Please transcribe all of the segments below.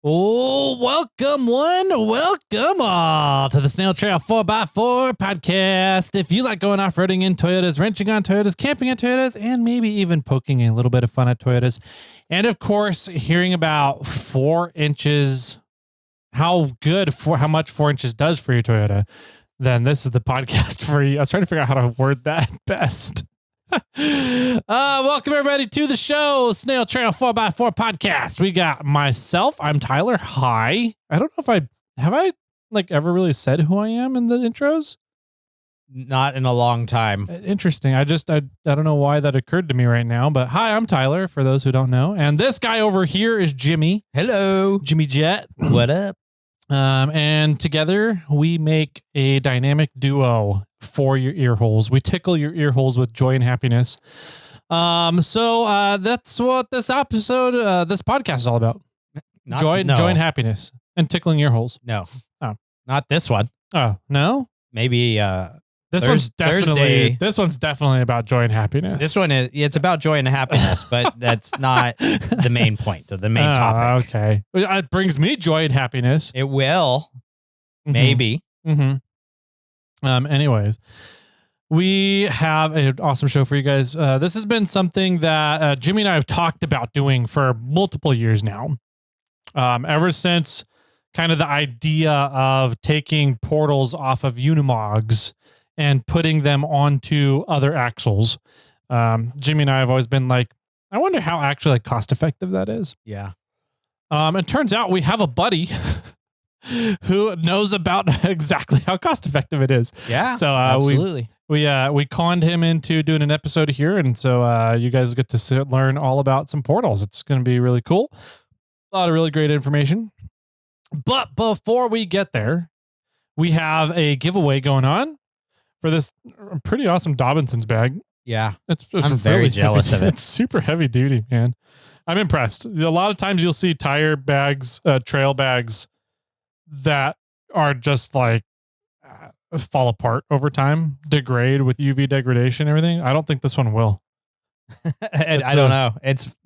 Oh, welcome welcome all to the Snail Trail 4x4 podcast. If you like going off-roading in Toyotas, wrenching on Toyotas, camping at Toyotas, and maybe even poking a little bit of fun at Toyotas, and of course, hearing about 4 inches, how much 4 inches does for your Toyota, then this is the podcast for you. I was trying to figure out how to word that best. Welcome everybody to the show, Snail Trail 4x4 podcast. We got myself. I'm Tyler. Hi. I don't know if I ever really said who I am in the intros. Not in a long time. Interesting. I don't know why that occurred to me right now, but hi, I'm Tyler for those who don't know. And this guy over here is Jimmy. Hello. Jimmy Jet. What up? And together we make a dynamic duo for your ear holes. We tickle your ear holes with joy and happiness. So that's what this podcast is all about. Joy and happiness and tickling ear holes. No. Oh. Not this one. Oh, no? Maybe this one's definitely about joy and happiness. This one it's about joy and happiness, but that's not the main point of the main topic. Okay. It brings me joy and happiness. It will. Mm-hmm. Maybe. Mm-hmm. Anyways, we have an awesome show for you guys. This has been something that Jimmy and I have talked about doing for multiple years now. Ever since kind of the idea of taking portals off of Unimogs and putting them onto other axles. Jimmy and I have always been like, I wonder how actually cost effective that is. Yeah. It turns out we have a buddy who knows about exactly how cost effective it is. Yeah. So absolutely. We conned him into doing an episode here, and so you guys get to learn all about some portals. It's going to be really cool. A lot of really great information. But before we get there, we have a giveaway going on for this pretty awesome Dobinson's bag. Yeah. I'm very really jealous of it. It's super heavy duty, man. I'm impressed. A lot of times you'll see tire bags, trail bags that are just like fall apart over time, degrade with UV degradation and everything. I don't think this one will. I don't know. It's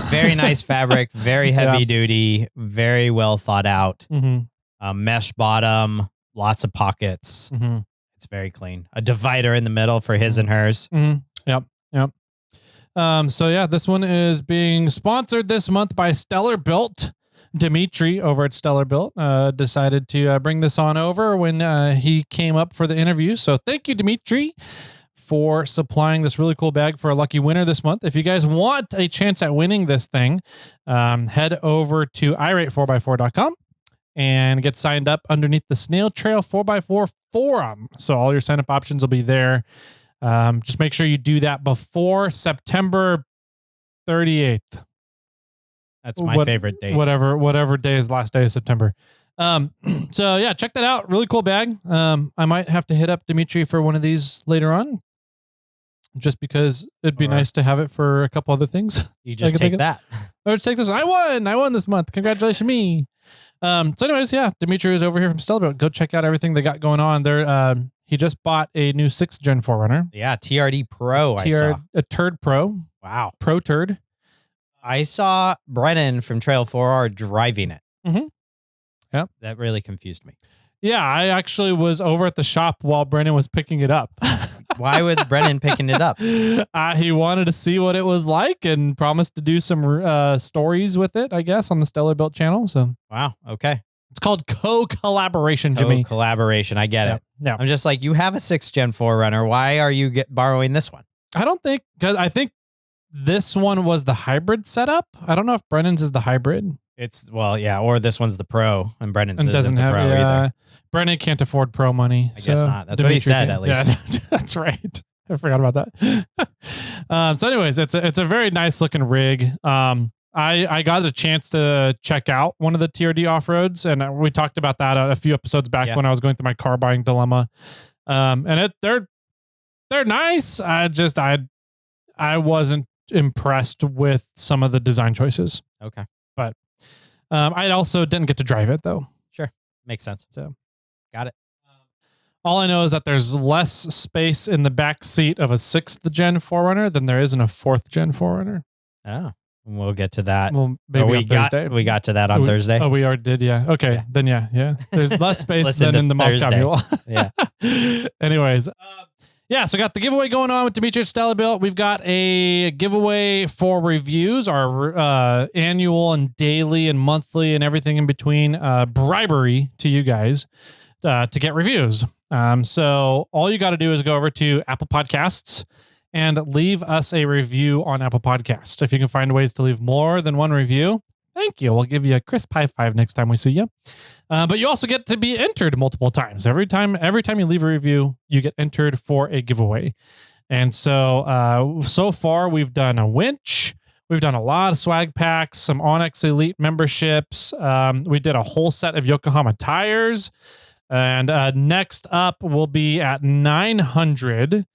very nice fabric, very heavy duty, very well thought out. Mm-hmm. Mesh bottom, lots of pockets. Mm-hmm. It's very clean. A divider in the middle for his and hers. Mm-hmm. Yep. So yeah, this one is being sponsored this month by Stellar Built. Dimitri over at Stellar Built decided to bring this on over when he came up for the interview. So thank you, Dimitri, for supplying this really cool bag for a lucky winner this month. If you guys want a chance at winning this thing, head over to irate4x4.com and get signed up underneath the Snail Trail 4x4 forum. So all your sign up options will be there. Just make sure you do that before September 38th. That's my favorite date. Whatever day is the last day of September. So yeah, check that out. Really cool bag. I might have to hit up Dimitri for one of these later on, just because it'd be nice to have it for a couple other things. You just take that. Or just take this. I won this month. Congratulations, me. So anyways, yeah, Dimitri is over here from Stellar Built. Go check out everything they got going on there. He just bought a new 6th gen 4Runner. Yeah, TRD Pro. I saw a Turd Pro. Wow, Pro Turd. I saw Brennan from Trail 4R driving it. Mm-hmm. Yep. That really confused me. Yeah, I actually was over at the shop while Brennan was picking it up. Why was Brennan picking it up? He wanted to see what it was like and promised to do some stories with it, I guess, on the Stellar Built channel. So wow, okay. It's called co-collaboration, Jimmy. Co-collaboration, I get it. Yeah. I'm just like, you have a 6th gen 4Runner. Why are you borrowing this one? I don't think, because I think this one was the hybrid setup. I don't know if Brennan's is the hybrid. Or this one's the Pro, and Brennan's isn't the Pro either. Brennan can't afford Pro money. I guess not. That's what he said, at least. Yeah, that's right. I forgot about that. So anyways, it's a very nice looking rig. I got a chance to check out one of the TRD off-roads, and we talked about that a few episodes back when I was going through my car buying dilemma. And they're nice. I wasn't impressed with some of the design choices. Okay. But I also didn't get to drive it though. Sure. Makes sense. So got it. All I know is that there's less space in the back seat of a 6th gen 4Runner than there is in a 4th gen 4Runner. Oh. We'll get to that. Well, maybe we on Thursday. We got to that on Thursday. Oh, we already did. Yeah. Okay. Yeah. Then yeah. There's less space Listen than to in the Moscow Thursday. Mule. Yeah. Anyways, yeah. So got the giveaway going on with Dimitri at Stellar Built. We've got a giveaway for reviews, our annual and daily and monthly and everything in between. Bribery to you guys to get reviews. So all you got to do is go over to Apple Podcasts and leave us a review on Apple Podcasts. If you can find ways to leave more than one review, thank you. We'll give you a crisp high five next time we see you. But you also get to be entered multiple times. Every time you leave a review, you get entered for a giveaway. And so far we've done a winch. We've done a lot of swag packs, some Onyx Elite memberships. We did a whole set of Yokohama tires. And next up, we'll be at 900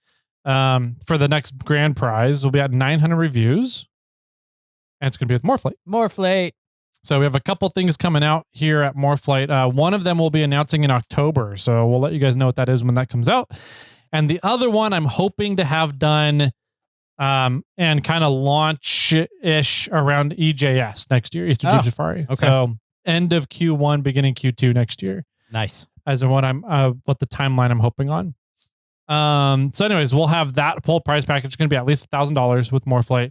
for the next grand prize. We'll be at 900 reviews. And it's going to be with Morphlate. Morphlate. So we have a couple things coming out here at Morphlate. One of them we'll be announcing in October. So we'll let you guys know what that is when that comes out. And the other one I'm hoping to have done and kind of launch-ish around EJS next year, Easter Jeep Safari. Okay. So end of Q1, beginning Q2 next year. Nice. As in what the timeline I'm hoping on. So anyways, we'll have that whole prize package. It's going to be at least $1,000 with Morphlate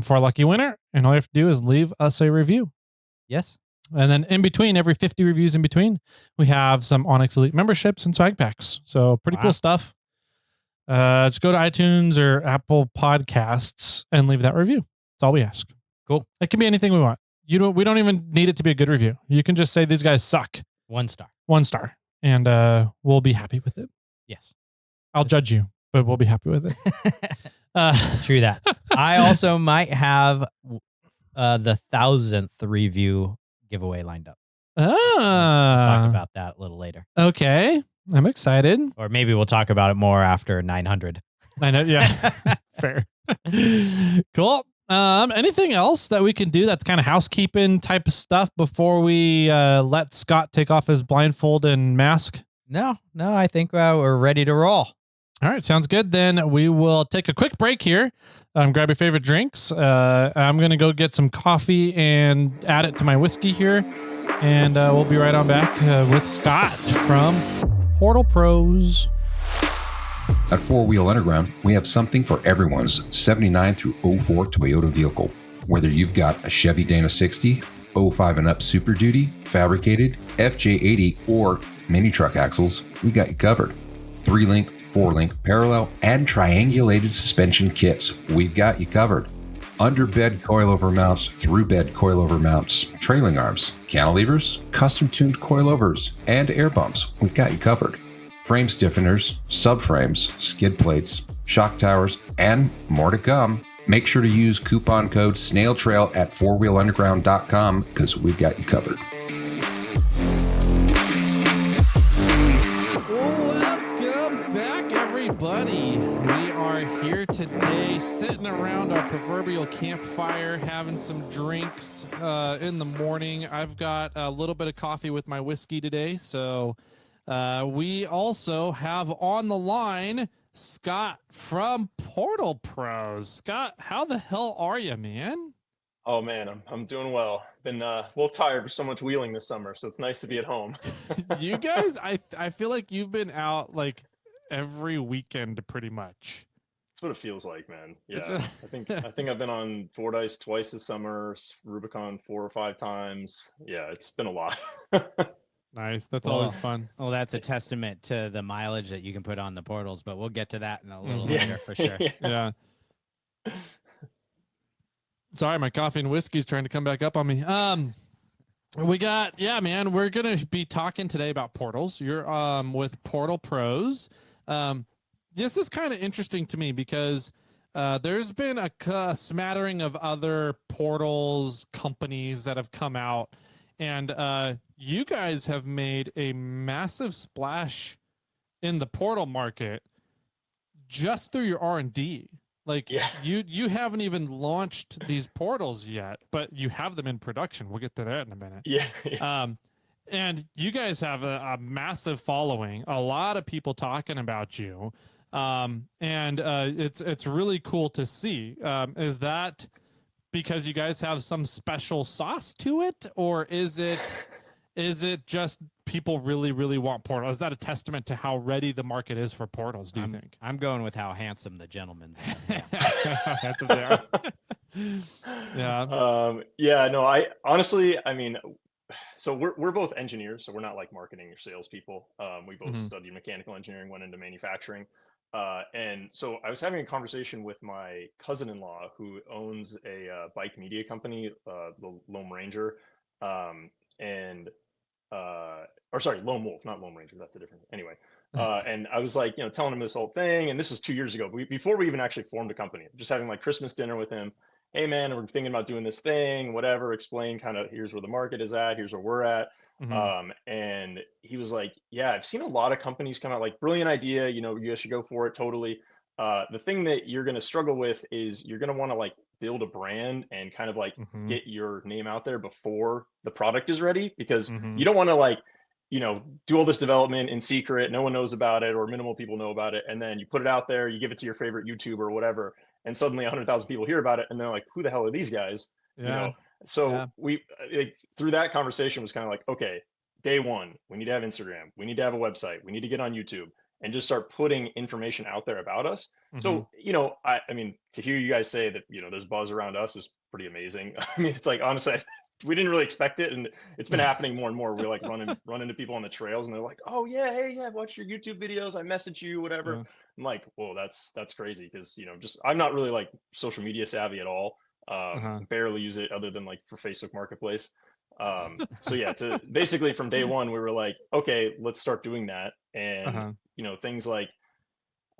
for a lucky winner. And all you have to do is leave us a review. Yes. And then in between, every 50 reviews in between, we have some Onyx Elite memberships and swag packs. So pretty cool stuff. Just go to iTunes or Apple Podcasts and leave that review. That's all we ask. Cool. It can be anything we want. We don't even need it to be a good review. You can just say these guys suck. 1 star. 1 star. And we'll be happy with it. Yes. I'll judge you, but we'll be happy with it. True that. I also might have the 1,000th review giveaway lined up. We'll talk about that a little later. Okay. I'm excited. Or maybe we'll talk about it more after 900. I know. Yeah. Fair. Cool. Anything else that we can do that's kind of housekeeping type of stuff before we let Scott take off his blindfold and mask? No, I think we're ready to roll. All right, sounds good. Then we will take a quick break here. Grab your favorite drinks. I'm going to go get some coffee and add it to my whiskey here. And we'll be right on back with Scott from Portal Pros. At 4-Wheel Underground, we have something for everyone's 79 through 04 Toyota vehicle. Whether you've got a Chevy Dana 60, 05 and up Super Duty, fabricated, FJ80, or mini truck axles, we got you covered. 3-link, 4-link, parallel, and triangulated suspension kits, we've got you covered. Under-bed coilover mounts, through-bed coilover mounts, trailing arms, cantilevers, custom-tuned coilovers, and air bumps, we've got you covered. Frame stiffeners, subframes, skid plates, shock towers, and more to come. Make sure to use coupon code SNAILTRAIL at 4wheelunderground.com because we've got you covered. Welcome back, everybody. We are here today sitting around our proverbial campfire having some drinks in the morning. I've got a little bit of coffee with my whiskey today, so we also have on the line Scott from Portal Pros. Scott, how the hell are you, man? Oh man, I'm doing well. Been a little tired for so much wheeling this summer, so it's nice to be at home. You guys, I feel like you've been out like every weekend pretty much. That's what it feels like, man. Yeah, I think I've been on Fordyce twice this summer, Rubicon 4 or 5 times. Yeah, it's been a lot. Nice. That's always fun. Well, that's a testament to the mileage that you can put on the portals, but we'll get to that in a little later for sure. Yeah. Sorry, my coffee and whiskey's trying to come back up on me. We're going to be talking today about portals. You're with Portal Pros. This is kind of interesting to me because there's been a smattering of other portals companies that have come out, and you guys have made a massive splash in the portal market just through your R&D. Like you haven't even launched these portals yet, but you have them in production. We'll get to that in a minute. Yeah. And you guys have a massive following, a lot of people talking about you. And it's really cool to see. Is that because you guys have some special sauce to it, or is it just people really want portals? Is that a testament to how ready the market is for portals, do you think? I'm going with how handsome the gentleman's are. How handsome they are. Yeah. Yeah, no, I honestly, I mean, so we're both engineers, so we're not like marketing or salespeople. We both Mhm. studied mechanical engineering, went into manufacturing. And so I was having a conversation with my cousin-in-law who owns a bike media company, the Lone Ranger, and or sorry, Lone Wolf, not Lone Ranger. That's a different. Anyway, and I was like, telling him this whole thing, and this was 2 years ago, before we even actually formed a company. Just having like Christmas dinner with him. Hey man, we're thinking about doing this thing, whatever. Explain kind of here's where the market is at, here's where we're at. Mhm. And he was like, yeah, I've seen a lot of companies come out like brilliant idea, you guys should go for it totally. The thing that you're going to struggle with is you're going to want to like build a brand and kind of like Mhm. get your name out there before the product is ready, because you Mhm. don't want to like do all this development in secret, no one knows about it or minimal people know about it, and then you put it out there, you give it to your favorite YouTuber or whatever, and suddenly 100,000 people hear about it and they're like, who the hell are these guys, you Yeah. know so Yeah. we through that conversation was kind of like, okay, day one, we need to have Instagram, we need to have a website, we need to get on YouTube and just start putting information out there about us. Mhm. So I mean, to hear you guys say that there's buzz around us is pretty amazing. I mean, it's like, honestly, we didn't really expect it, and it's been happening more and more. We're like run into people on the trails, and they're like, "Oh yeah, hey yeah, I've watched your YouTube videos. I message you, whatever." Yeah. I'm like, "Whoa, that's crazy," because just I'm not really like social media savvy at all. Uh-huh. Barely use it other than like for Facebook Marketplace. So yeah, to basically from day one, we were like, okay, let's start doing that, and Uh-huh. things like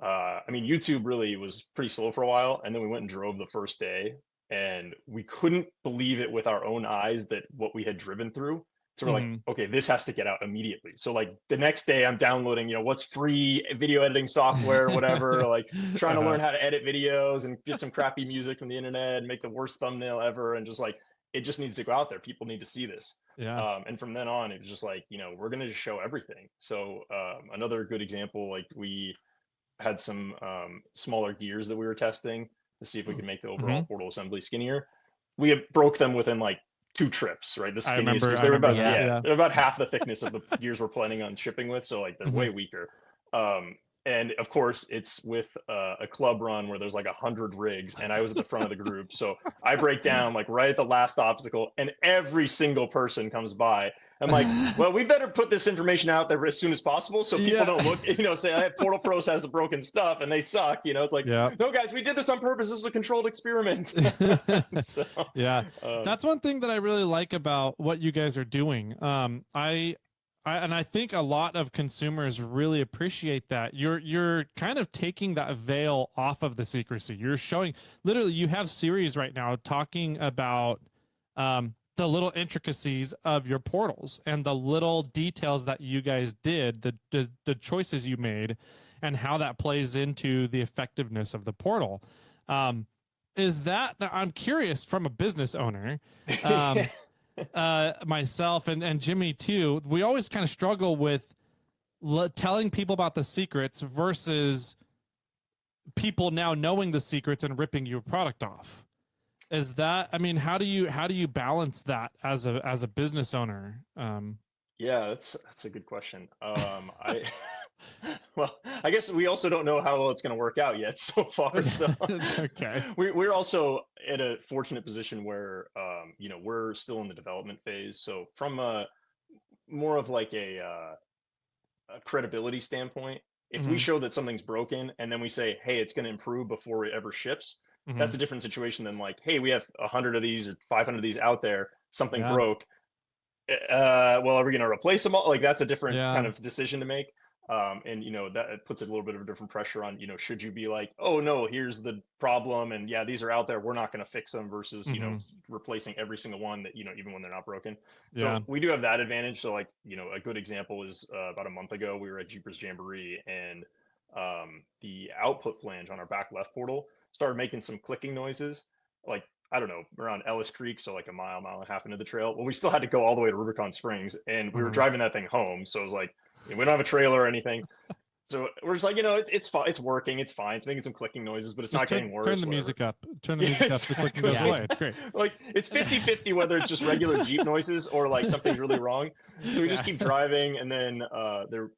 I mean, YouTube really was pretty slow for a while, and then we went and drove the first day, and we couldn't believe it with our own eyes that what we had driven through. So we're like, Mhm. okay, this has to get out immediately. So like the next day, I'm downloading, what's free video editing software, whatever, like trying to learn Uh-huh. how to edit videos and get some crappy music from the internet and make the worst thumbnail ever, and just like it just needs to go out there. People need to see this. Yeah. And from then on, it was just like, we're gonna just show everything. So another good example, like we had some smaller gears that we were testing to see if we could make the overall Mhm. portal assembly skinnier. We had broke them within like 2 trips, right? The I skinniest remember gears. I They were remember about that. Yeah. Yeah. they're about half the thickness of the gears we're planning on shipping with, so like they're Mhm. way weaker. Um, and of course, it's with a club run where there's like 100 rigs, and I was at the front of the group, so I break down like right at the last obstacle, and every single person comes by. I'm like, well, we better put this information out there as soon as possible so people Yeah. don't look, say, hey, Portal Pros has the broken stuff and they suck. It's like, Yeah. no, guys, we did this on purpose. This is a controlled experiment. So, Yeah. um, That's one thing that I really like about what you guys are doing. I think a lot of consumers really appreciate that. You're kind of taking that veil off of the secrecy. You're showing, literally, you have series right now talking about the little intricacies of your portals and the little details that you guys did, the choices you made, and how that plays into the effectiveness of the portal. Um, is that, I'm curious, from a business owner, yeah. myself and Jimmy too, we always kind of struggle with telling people about the secrets versus people now knowing the secrets and ripping your product off. Is that, I mean, how do you balance that as a business owner? Yeah, that's a good question. I well, I guess we also don't know how well it's going to work out yet so far. So It's okay. we're also in a fortunate position where we're still in the development phase. So from a more of like a credibility standpoint, if we Mm-hmm. show that something's broken and then we say, hey, it's going to improve before it ever ships, Mm-hmm. that's a different situation than like, hey, we have 100 of these or 500 of these out there, something Yeah. broke, well, are we going to replace them all? Like that's a different kind Yeah. of decision to make. And that it puts a little bit of a different pressure on, should you be like, oh no, here's the problem, and yeah, these are out there, we're not going to fix them, versus Mm-hmm. replacing every single one that even when they're not broken. So Yeah. we do have that advantage. So like a good example is about a month ago we were at Jeepers Jamboree, and the output flange on our back left portal started making some clicking noises, like I don't know, around Ellis Creek, so like a mile and a half into the trail. Well, we still had to go all the way to Rubicon Springs, and we were Uh-huh. driving that thing home. So it was like, we don't have a trailer or anything. So we're just like, it's fine, it's working, it's fine, it's making some clicking noises, but it's not getting worse. Turn the music up. Turn the music up. The clicking goes away. It's great. Like it's 50-50 whether it's just regular Jeep noises or like something's really wrong. So we just keep driving, and then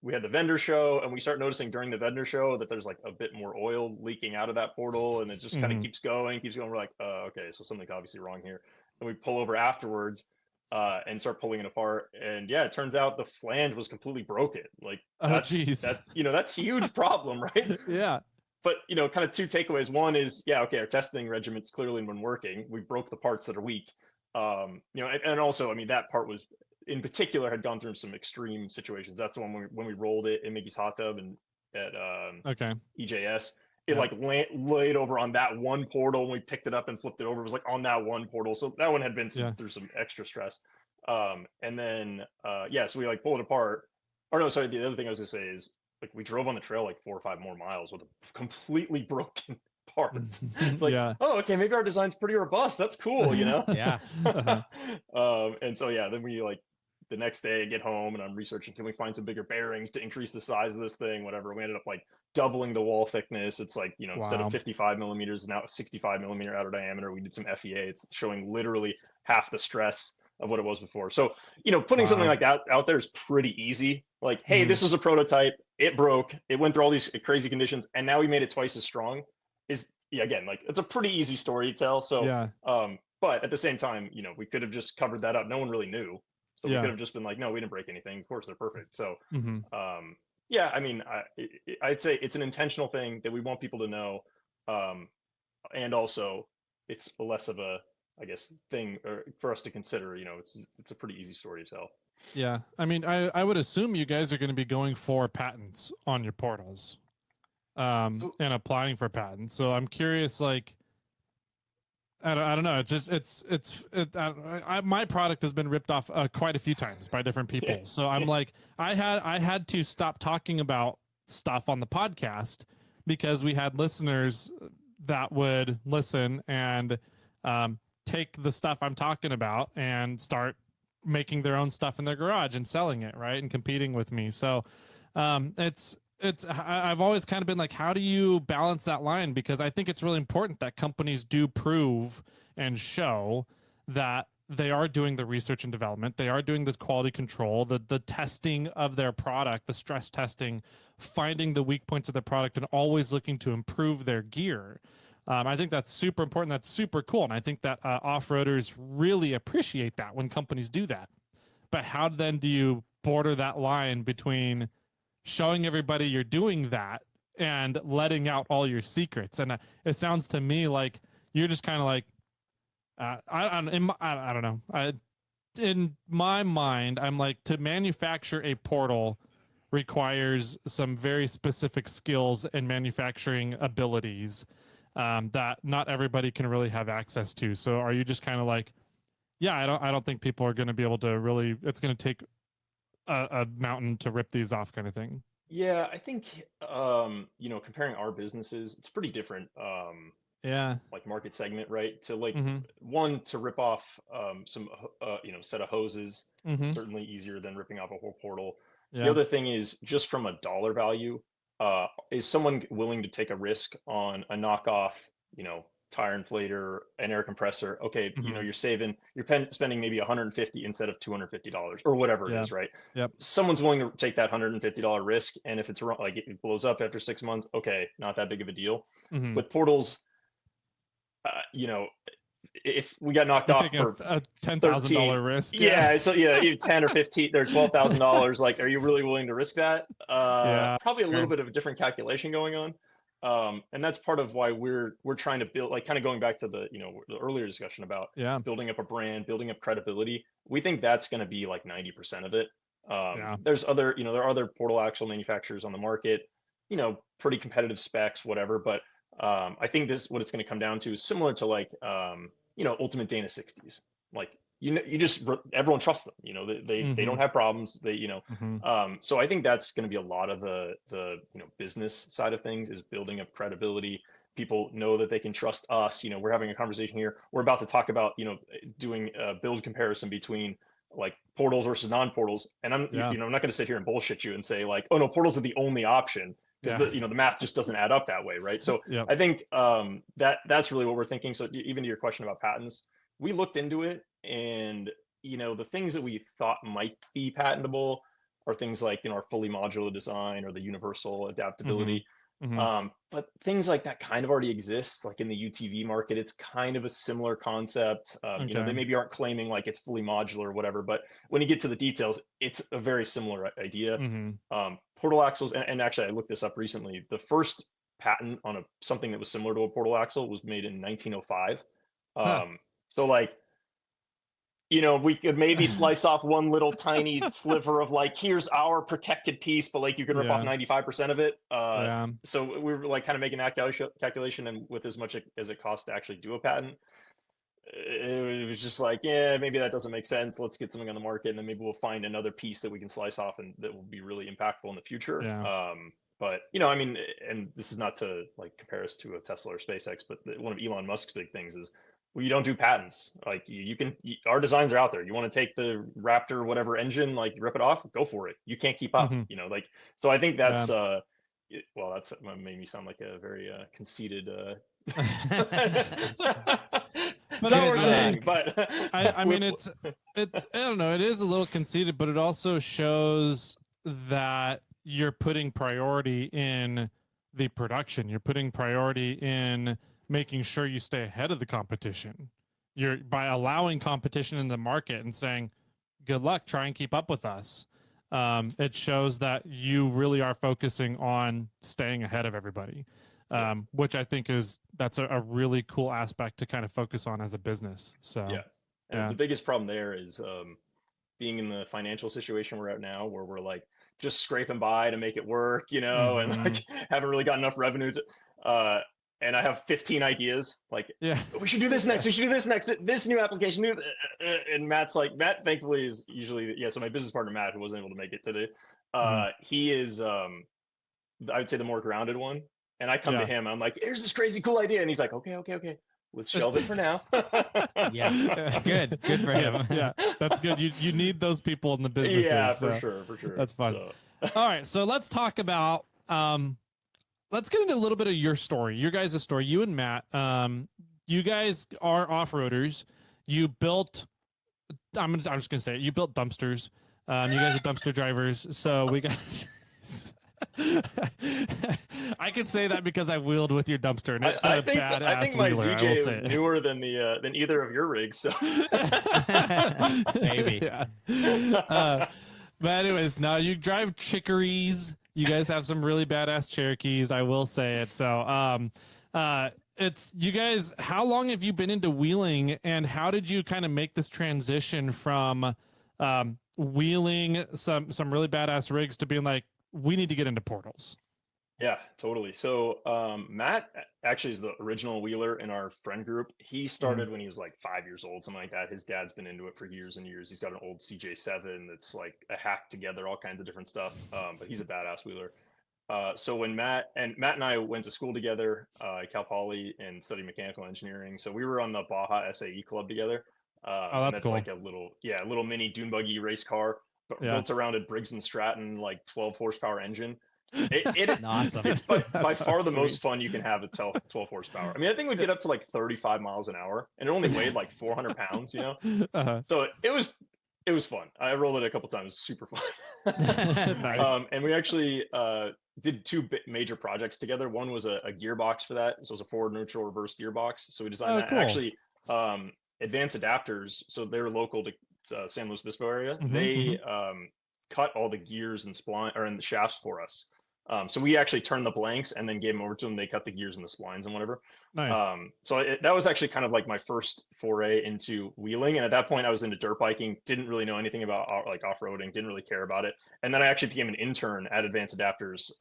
we had the vendor show, and we start noticing during the vendor show that there's like a bit more oil leaking out of that portal, and it just kind of keeps going. We're like, okay, so something's obviously wrong here. And we pull over afterwards and start pulling it apart. And yeah, it turns out the flange was completely broken. Like that's that's a huge problem, right? Yeah. But kind of two takeaways. One is, yeah, okay, our testing regiment's clearly been working. We broke the parts that are weak. And also, I mean, that part was in particular had gone through some extreme situations. That's the one when we rolled it in Mickey's hot tub and at EJS. It like laid over on that one portal, and we picked it up and flipped it over. It was like on that one portal, so that one had been through some extra stress. And then so we like pulled it apart. Or no, sorry, the other thing I was gonna say is like we drove on the trail like 4 or 5 more miles with a completely broken part. It's like, oh, okay, maybe our design's pretty robust. That's cool, Yeah. And so then we like the next day I get home and I'm researching, can we find some bigger bearings to increase the size of this thing, whatever. We ended up like doubling the wall thickness. It's like, instead of 55 millimeters, now 65 millimeter outer diameter. We did some FEA. It's showing literally half the stress of what it was before. So, putting something like that out there is pretty easy. Like, hey, this was a prototype. It broke. It went through all these crazy conditions, and now we made it twice as strong. Again, like it's a pretty easy story to tell. So, but at the same time, we could have just covered that up. No one really knew. So we could have just been like, no, we didn't break anything. Of course, they're perfect. So, I mean, I'd say it's an intentional thing that we want people to know. And also, it's less of a, I guess, thing for us to consider. It's a pretty easy story to tell. Yeah. I mean, I would assume you guys are going to be going for patents on your portals and applying for patents. So I'm curious, like, I don't know. It's just my product has been ripped off quite a few times by different people. So I'm like, I had to stop talking about stuff on the podcast because we had listeners that would listen and take the stuff I'm talking about and start making their own stuff in their garage and selling it, right, and competing with me. So I've always kind of been like, how do you balance that line? Because I think it's really important that companies do prove and show that they are doing the research and development, they are doing the quality control, the testing of their product, the stress testing, finding the weak points of the product, and always looking to improve their gear. I think that's super important. That's super cool. And I think that off-roaders really appreciate that when companies do that. But how then do you border that line between showing everybody you're doing that and letting out all your secrets? And it sounds to me like you're just kind of like, I don't know. In my mind, I'm like, to manufacture a portal requires some very specific skills and manufacturing abilities that not everybody can really have access to. So are you just kind of like, yeah, I don't think people are going to be able to really, it's going to take a mountain to rip these off kind of thing? Yeah, I think comparing our businesses, it's pretty different. Like market segment, right? To like one to rip off some set of hoses, certainly easier than ripping off a whole portal. The other thing is just from a dollar value, is someone willing to take a risk on a knockoff, tire inflator, an air compressor? Okay, you're spending maybe $150 instead of $250 or whatever it is, right? Yep. Someone's willing to take that $150 risk, and if it's wrong, like it blows up after 6 months, okay, not that big of a deal. With portals, if we got knocked off for a $10,000 risk, so even 10 or 15 or $12,000, like, are you really willing to risk that? Probably a little bit of a different calculation going on. And that's part of why we're trying to build, like, kind of going back to the the earlier discussion about building up a brand, building up credibility. We think that's going to be like 90% of it. There's other, there are other portal axle manufacturers on the market, pretty competitive specs, whatever, but I think what it's going to come down to is similar to like Ultimate Dana 60s. Like everyone trusts them. They don't have problems. So I think that's going to be a lot of the business side of things, is building up credibility. People know that they can trust us. We're having a conversation here. We're about to talk about doing a build comparison between like portals versus non-portals. And I'm I'm not going to sit here and bullshit you and say like, oh no, portals are the only option, because the the math just doesn't add up that way, right? So I think that's really what we're thinking. So even to your question about patents, we looked into it, and the things that we thought might be patentable are things like our fully modular design or the universal adaptability. But things like that kind of already exists, like in the UTV market. It's kind of a similar concept. They maybe aren't claiming like it's fully modular or whatever, but when you get to the details, it's a very similar idea. Portal axles, and actually I looked this up recently. The first patent on something that was similar to a portal axle was made in 1905. So like, we could maybe slice off one little tiny sliver of like, here's our protected piece, but like you can rip off 95% of it. So we were like kind of making that calculation, and with as much as it costs to actually do a patent, it was just like, yeah, maybe that doesn't make sense. Let's get something on the market, and then maybe we'll find another piece that we can slice off and that will be really impactful in the future. But I mean, and this is not to like compare us to a Tesla or SpaceX, but one of Elon Musk's big things is, we don't do patents. Like you can, our designs are out there. You want to take the Raptor, whatever engine, like rip it off, go for it. You can't keep up, like, so I think that's, well, that's made me sound like a very conceited, but not what we're saying, but I mean, I don't know. It is a little conceited, but it also shows that you're putting priority in the production. You're putting priority in making sure you stay ahead of the competition. You're by allowing competition in the market and saying, good luck, try and keep up with us. It shows that you really are focusing on staying ahead of everybody, which I think that's a really cool aspect to kind of focus on as a business. So the biggest problem there is being in the financial situation we're at now, where we're like just scraping by to make it work, and like haven't really got enough revenue to and I have 15 ideas, like, we should do this next, we should do this next, this new application, and Matt thankfully is usually, so my business partner, Matt, who wasn't able to make it today, he is, I would say, the more grounded one. And I come to him, I'm like, here's this crazy cool idea. And he's like, okay. Let's shelve it for now. Good for him. That's good. You need those people in the business. Yeah, for sure. That's fun. So. All right, so let's talk about, let's get into a little bit of your story, your guys' story. You and Matt, you guys are off-roaders. You built, I'm just gonna say it, you built dumpsters. You guys are dumpster drivers. So we got. I can say that because I wheeled with your dumpster, and it's I think my wheeler, ZJ was newer than either of your rigs. So maybe. But anyways, now you drive Chicories. You guys have some really badass Cherokees, I will say it. So, it's you guys. How long have you been into wheeling, and how did you kind of make this transition from wheeling some really badass rigs to being like, we need to get into portals? Yeah, totally. So Matt actually is the original wheeler in our friend group. He started when he was like 5 years old, something like that. His dad's been into it for years and years. He's got an old CJ7 that's like a hack together, all kinds of different stuff. But he's a badass wheeler. So when Matt and I went to school together at Cal Poly and studied mechanical engineering. So we were on the Baja SAE club together. That's cool. Like a little mini dune buggy race car, but built around a Briggs and Stratton like 12 horsepower engine. Awesome. It's by far the most fun you can have at 12 horsepower. I mean, I think we'd get up to like 35 miles an hour, and it only weighed like 400 pounds, So it was fun. I rolled it a couple times. Super fun. Nice. And we actually did two major projects together. One was a gearbox for that. So it was a forward, neutral, reverse gearbox. So we designed that. Cool. Actually, Advanced Adapters, so they're local to San Luis Obispo area. They cut all the gears and the shafts for us. So we actually turned the blanks and then gave them over to them. They cut the gears and the splines and whatever. Nice. So that was actually kind of like my first foray into wheeling. And at that point I was into dirt biking, didn't really know anything about like off-roading, didn't really care about it. And then I actually became an intern at Advanced Adapters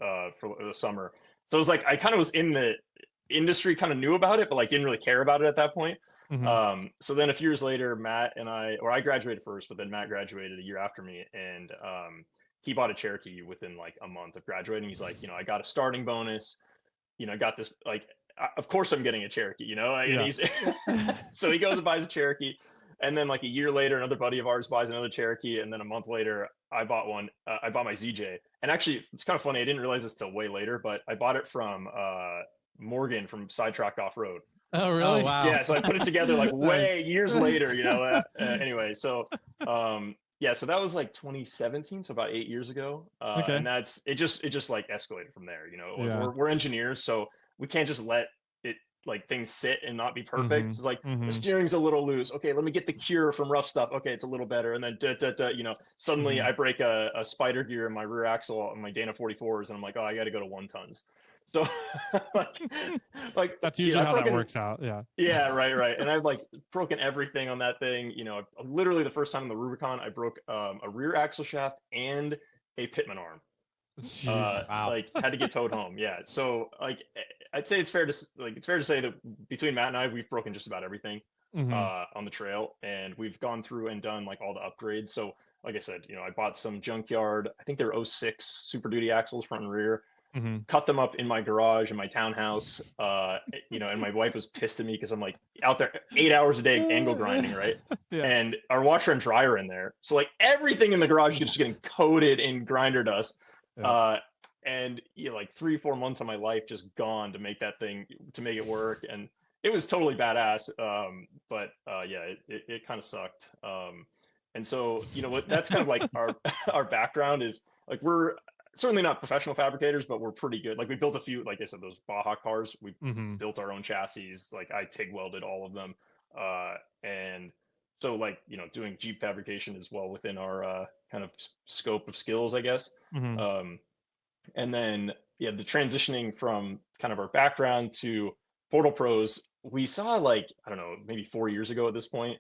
for the summer. So it was like, I kind of was in the industry, kind of knew about it, but like didn't really care about it at that point. So then a few years later, I graduated first, but then Matt graduated a year after me, and he bought a Cherokee within like a month of graduating. He's like, I got a starting bonus, I got this, like, of course I'm getting a Cherokee, and he's so he goes and buys a Cherokee. And then like a year later, another buddy of ours buys another Cherokee, and then a month later, I bought one. I bought my ZJ, and actually, it's kind of funny. I didn't realize this till way later, but I bought it from Morgan from Sidetracked Off Road. Oh, really? Oh, wow. Yeah, so I put it together like way Nice. years later, you know. Anyway, so yeah, so that was like 2017, so about 8 years ago. Okay. And it just like escalated from there. You know, Yeah. we're engineers, so we can't just let it like things sit and not be perfect. It's like the steering's a little loose. Okay, let me get the cure from rough stuff. Okay, it's a little better, and then you know, suddenly I break a spider gear in my rear axle on my Dana 44s, and I'm like, oh, I got to go to 1 tons. So like That's you know, usually I've how that broken- works out. Yeah. yeah, right. And I've like broken everything on that thing. You know, literally the first time in the Rubicon, I broke a rear axle shaft and a pitman arm. Jeez. Wow. Like had to get towed home. Yeah. So like, I'd say it's fair to say that between Matt and I, we've broken just about everything on the trail, and we've gone through and done like all the upgrades. So like I said, you know, I bought some junkyard. I think they're 06 Super Duty axles front and rear. Cut them up in my garage in my townhouse, you know, and my wife was pissed at me because I'm like out there 8 hours a day angle grinding, right? Yeah. And our washer and dryer in there, so like everything in the garage is just getting coated in grinder dust. Yeah. And you know, like 3-4 months of my life just gone to make it work, and it was totally badass. But yeah, it kind of sucked. And so you know what, that's kind of like our background is like we're certainly not professional fabricators, but we're pretty good. Like we built a few, like I said, those Baja cars. We built our own chassis. Like I TIG welded all of them, and so like you know, doing Jeep fabrication is well within our kind of scope of skills, I guess. And then yeah, the transitioning from kind of our background to Portal Pros, we saw like I don't know, maybe 4 years ago at this point,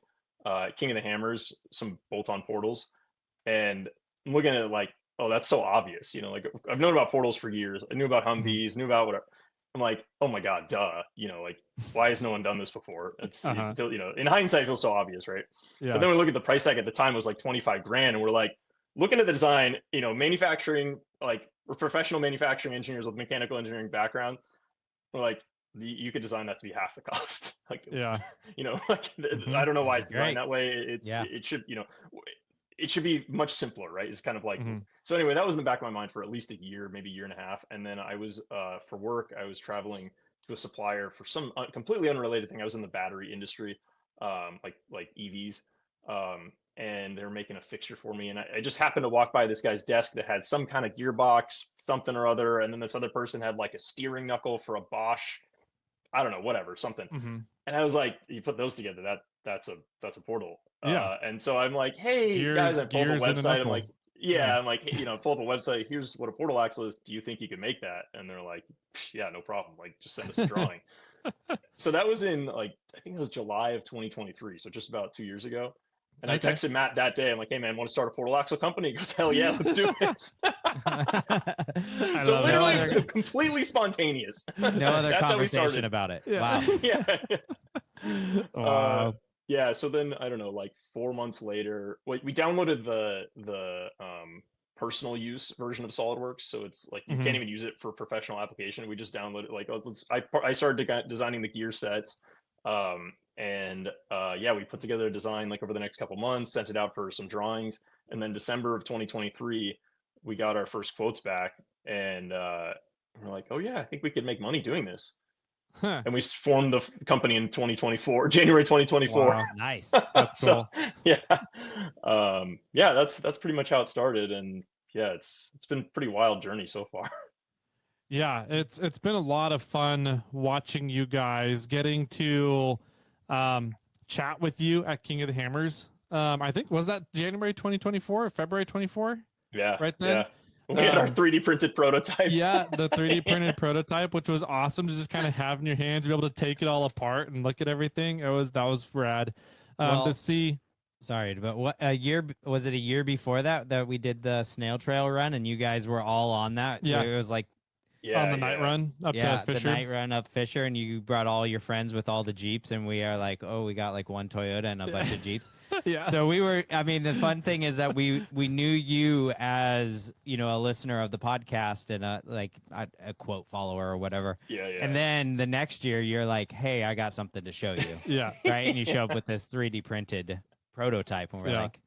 King of the Hammers, some bolt-on portals, and I'm looking at it like, oh, that's so obvious. You know, like I've known about portals for years. I knew about Humvees, knew about whatever. I'm like, oh my God, duh. You know, like why has no one done this before? It's you know, in hindsight, it feels so obvious, right? Yeah. But then we look at the price tag at the time, it was like 25 grand, and we're like, looking at the design, you know, manufacturing, like we're professional manufacturing engineers with mechanical engineering background. We're like, you could design that to be half the cost. Like, Yeah. you know, like I don't know why it's designed Great. that way. It should, you know, it should be much simpler, right? It's kind of like so. Anyway, that was in the back of my mind for at least a year, maybe a year and a half. And then I was for work, I was traveling to a supplier for some completely unrelated thing. I was in the battery industry, like EVs, and they were making a fixture for me. And I just happened to walk by this guy's desk that had some kind of gearbox, something or other, and then this other person had like a steering knuckle for a Bosch, I don't know, whatever, something. And I was like, you put those together, that's a portal. Yeah. And so I'm like, hey guys, I pulled up a gears and a website. I'm knuckle. like, yeah, I'm like, hey, you know, pull up a website. Here's what a portal axle is. Do you think you could make that? And they're like, yeah, no problem. Like, just send us a drawing. So that was in like, I think it was July of 2023. So just about 2 years ago. And I texted Matt that day. I'm like, hey man, want to start a portal axle company? He goes, hell yeah, let's do it. So literally completely spontaneous. No other That's how we conversation started. about it. Yeah. Wow. Yeah. Wow. Yeah. So then I don't know, like 4 months later, we downloaded the personal use version of SolidWorks. So it's like you can't even use it for professional application. We just downloaded like I started designing the gear sets. And yeah, we put together a design like over the next couple months, sent it out for some drawings, and then December of 2023, we got our first quotes back, and we're like, oh yeah, I think we could make money doing this. And we formed the company in 2024, January 2024. Wow. Nice. That's cool. So, yeah, yeah, that's pretty much how it started, and yeah, it's been a pretty wild journey so far. Yeah, it's been a lot of fun watching you guys, getting to chat with you at King of the Hammers. I think was that January 2024 or February 24? Yeah, right then. Yeah. We had our 3D printed prototype. Yeah, the 3D printed prototype, which was awesome to just kind of have in your hands, be able to take it all apart and look at everything. That was rad. To see. Sorry, but what a year was it? A year before that we did the snail trail run, and you guys were all on that. Yeah, it was like Yeah, on the night run up to the Fisher. night run up Fisher, and you brought all your friends with all the Jeeps, and we are like, oh, we got like one Toyota and a bunch of Jeeps. Yeah. So we were. I mean, the fun thing is that we knew you as a listener of the podcast and a quote follower or whatever. Yeah. And then the next year, you're like, hey, I got something to show you. Yeah. Right, and you show up with this 3D printed prototype, and we're like,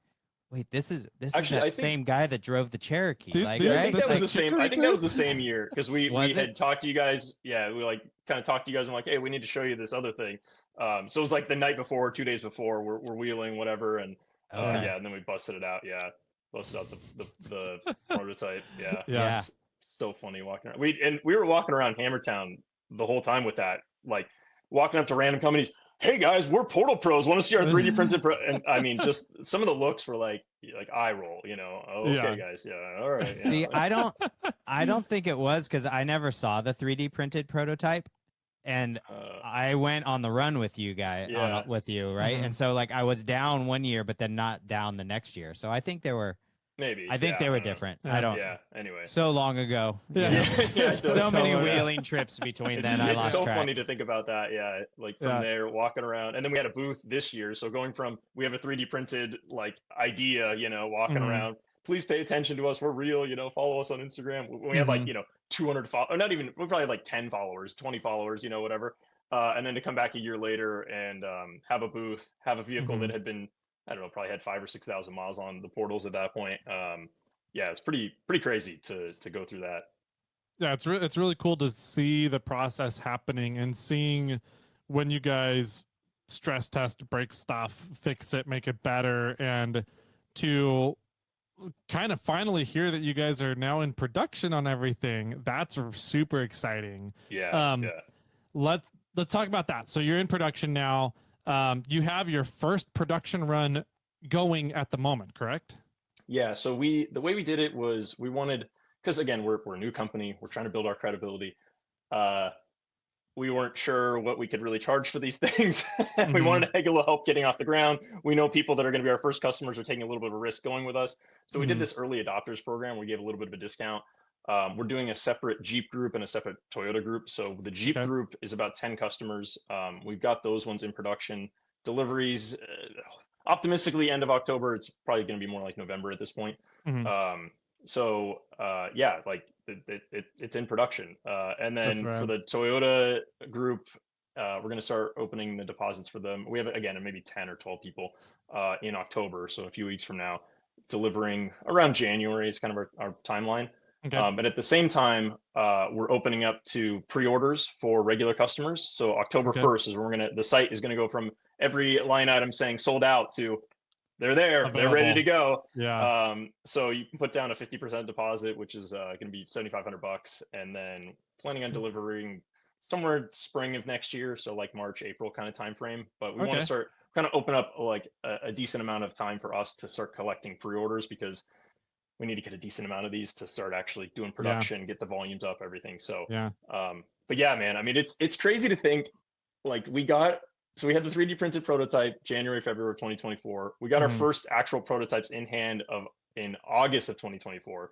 wait, this is Actually, that same guy that drove the Cherokee. These- Like, these- right? I think that was Like, the same. I think that was the same year because we Was had it? talked to you guys. Yeah, we like kind of talked to you guys. And like, hey, we need to show you this other thing. So it was like the night before, 2 days before, we're wheeling whatever, and Okay. yeah, and then we busted it out. Yeah, busted out the prototype. Yeah, Yeah. It's so funny walking around. We were walking around Hammertown the whole time with that, like walking up to random companies. Hey guys, we're Portal Pros. Want to see our 3D printed? And I mean, just some of the looks were like eye roll. Oh, okay, Yeah. guys. Yeah, all right. Yeah. See, I don't think it was because I never saw the 3D printed prototype, and I went on the run with you guys, Yeah. with you, right? Mhm. And so like I was down one year, but then not down the next year. So I think they were Maybe. they yeah, were don't know. different. Yeah. I don't. Yeah. Anyway. So long ago. you Yeah. know? Yeah, So many so, wheeling trips between then. I It's lost so track. funny to think about that. Yeah, like from Yeah. there walking around, and then we had a booth this year. So going from we have a 3D printed like idea, walking Mhm. around. Please pay attention to us. We're real. Follow us on Instagram. We have like Mhm. 200 followers, or not even. We probably have like 10 followers, 20 followers, whatever. And then to come back a year later and have a booth, have a vehicle that had been, I don't know, probably had 5,000 or 6,000 miles on the portals at that point. Yeah, it's pretty crazy to go through that. Yeah, it's really cool to see the process happening and seeing when you guys stress test, break stuff, fix it, make it better, and to kind of finally hear that you guys are now in production on everything. That's super exciting. Yeah, Um, yeah. Let's talk about that. So you're in production now. You have your first production run going at the moment, correct? Yeah, so the way we did it was we wanted, because again, we're a new company, we're trying to build our credibility. We weren't sure what we could really charge for these things. We wanted to get a little help getting off the ground. We know people that are going to be our first customers are taking a little bit of a risk going with us. So we did this early adopters program. We gave a little bit of a discount. We're doing a separate Jeep group and a separate Toyota group. So the Jeep group is about 10 customers. We've got those ones in production. Deliveries, optimistically end of October. It's probably going to be more like November at this point. Yeah, like it's in production. And then for the Toyota group, we're going to start opening the deposits for them. We have, again, maybe 10 or 12 people in October. So a few weeks from now, delivering around January is kind of our timeline. But at the same time, we're opening up to pre-orders for regular customers. So October 1st is when the site is going to go from every line item saying sold out to they're there, Available. they're ready to go. Yeah. So you can put down a 50% deposit, which is going to be $7,500, and then planning on delivering somewhere spring of next year, so like March, April kind of time frame. But we want to start kind of open up like a decent amount of time for us to start collecting pre-orders, because we need to get a decent amount of these to start actually doing production, get the volumes up, everything. So but yeah, man, I mean, it's crazy to think like we had the 3D printed prototype January, February of 2024. We got our first actual prototypes in hand in August of 2024.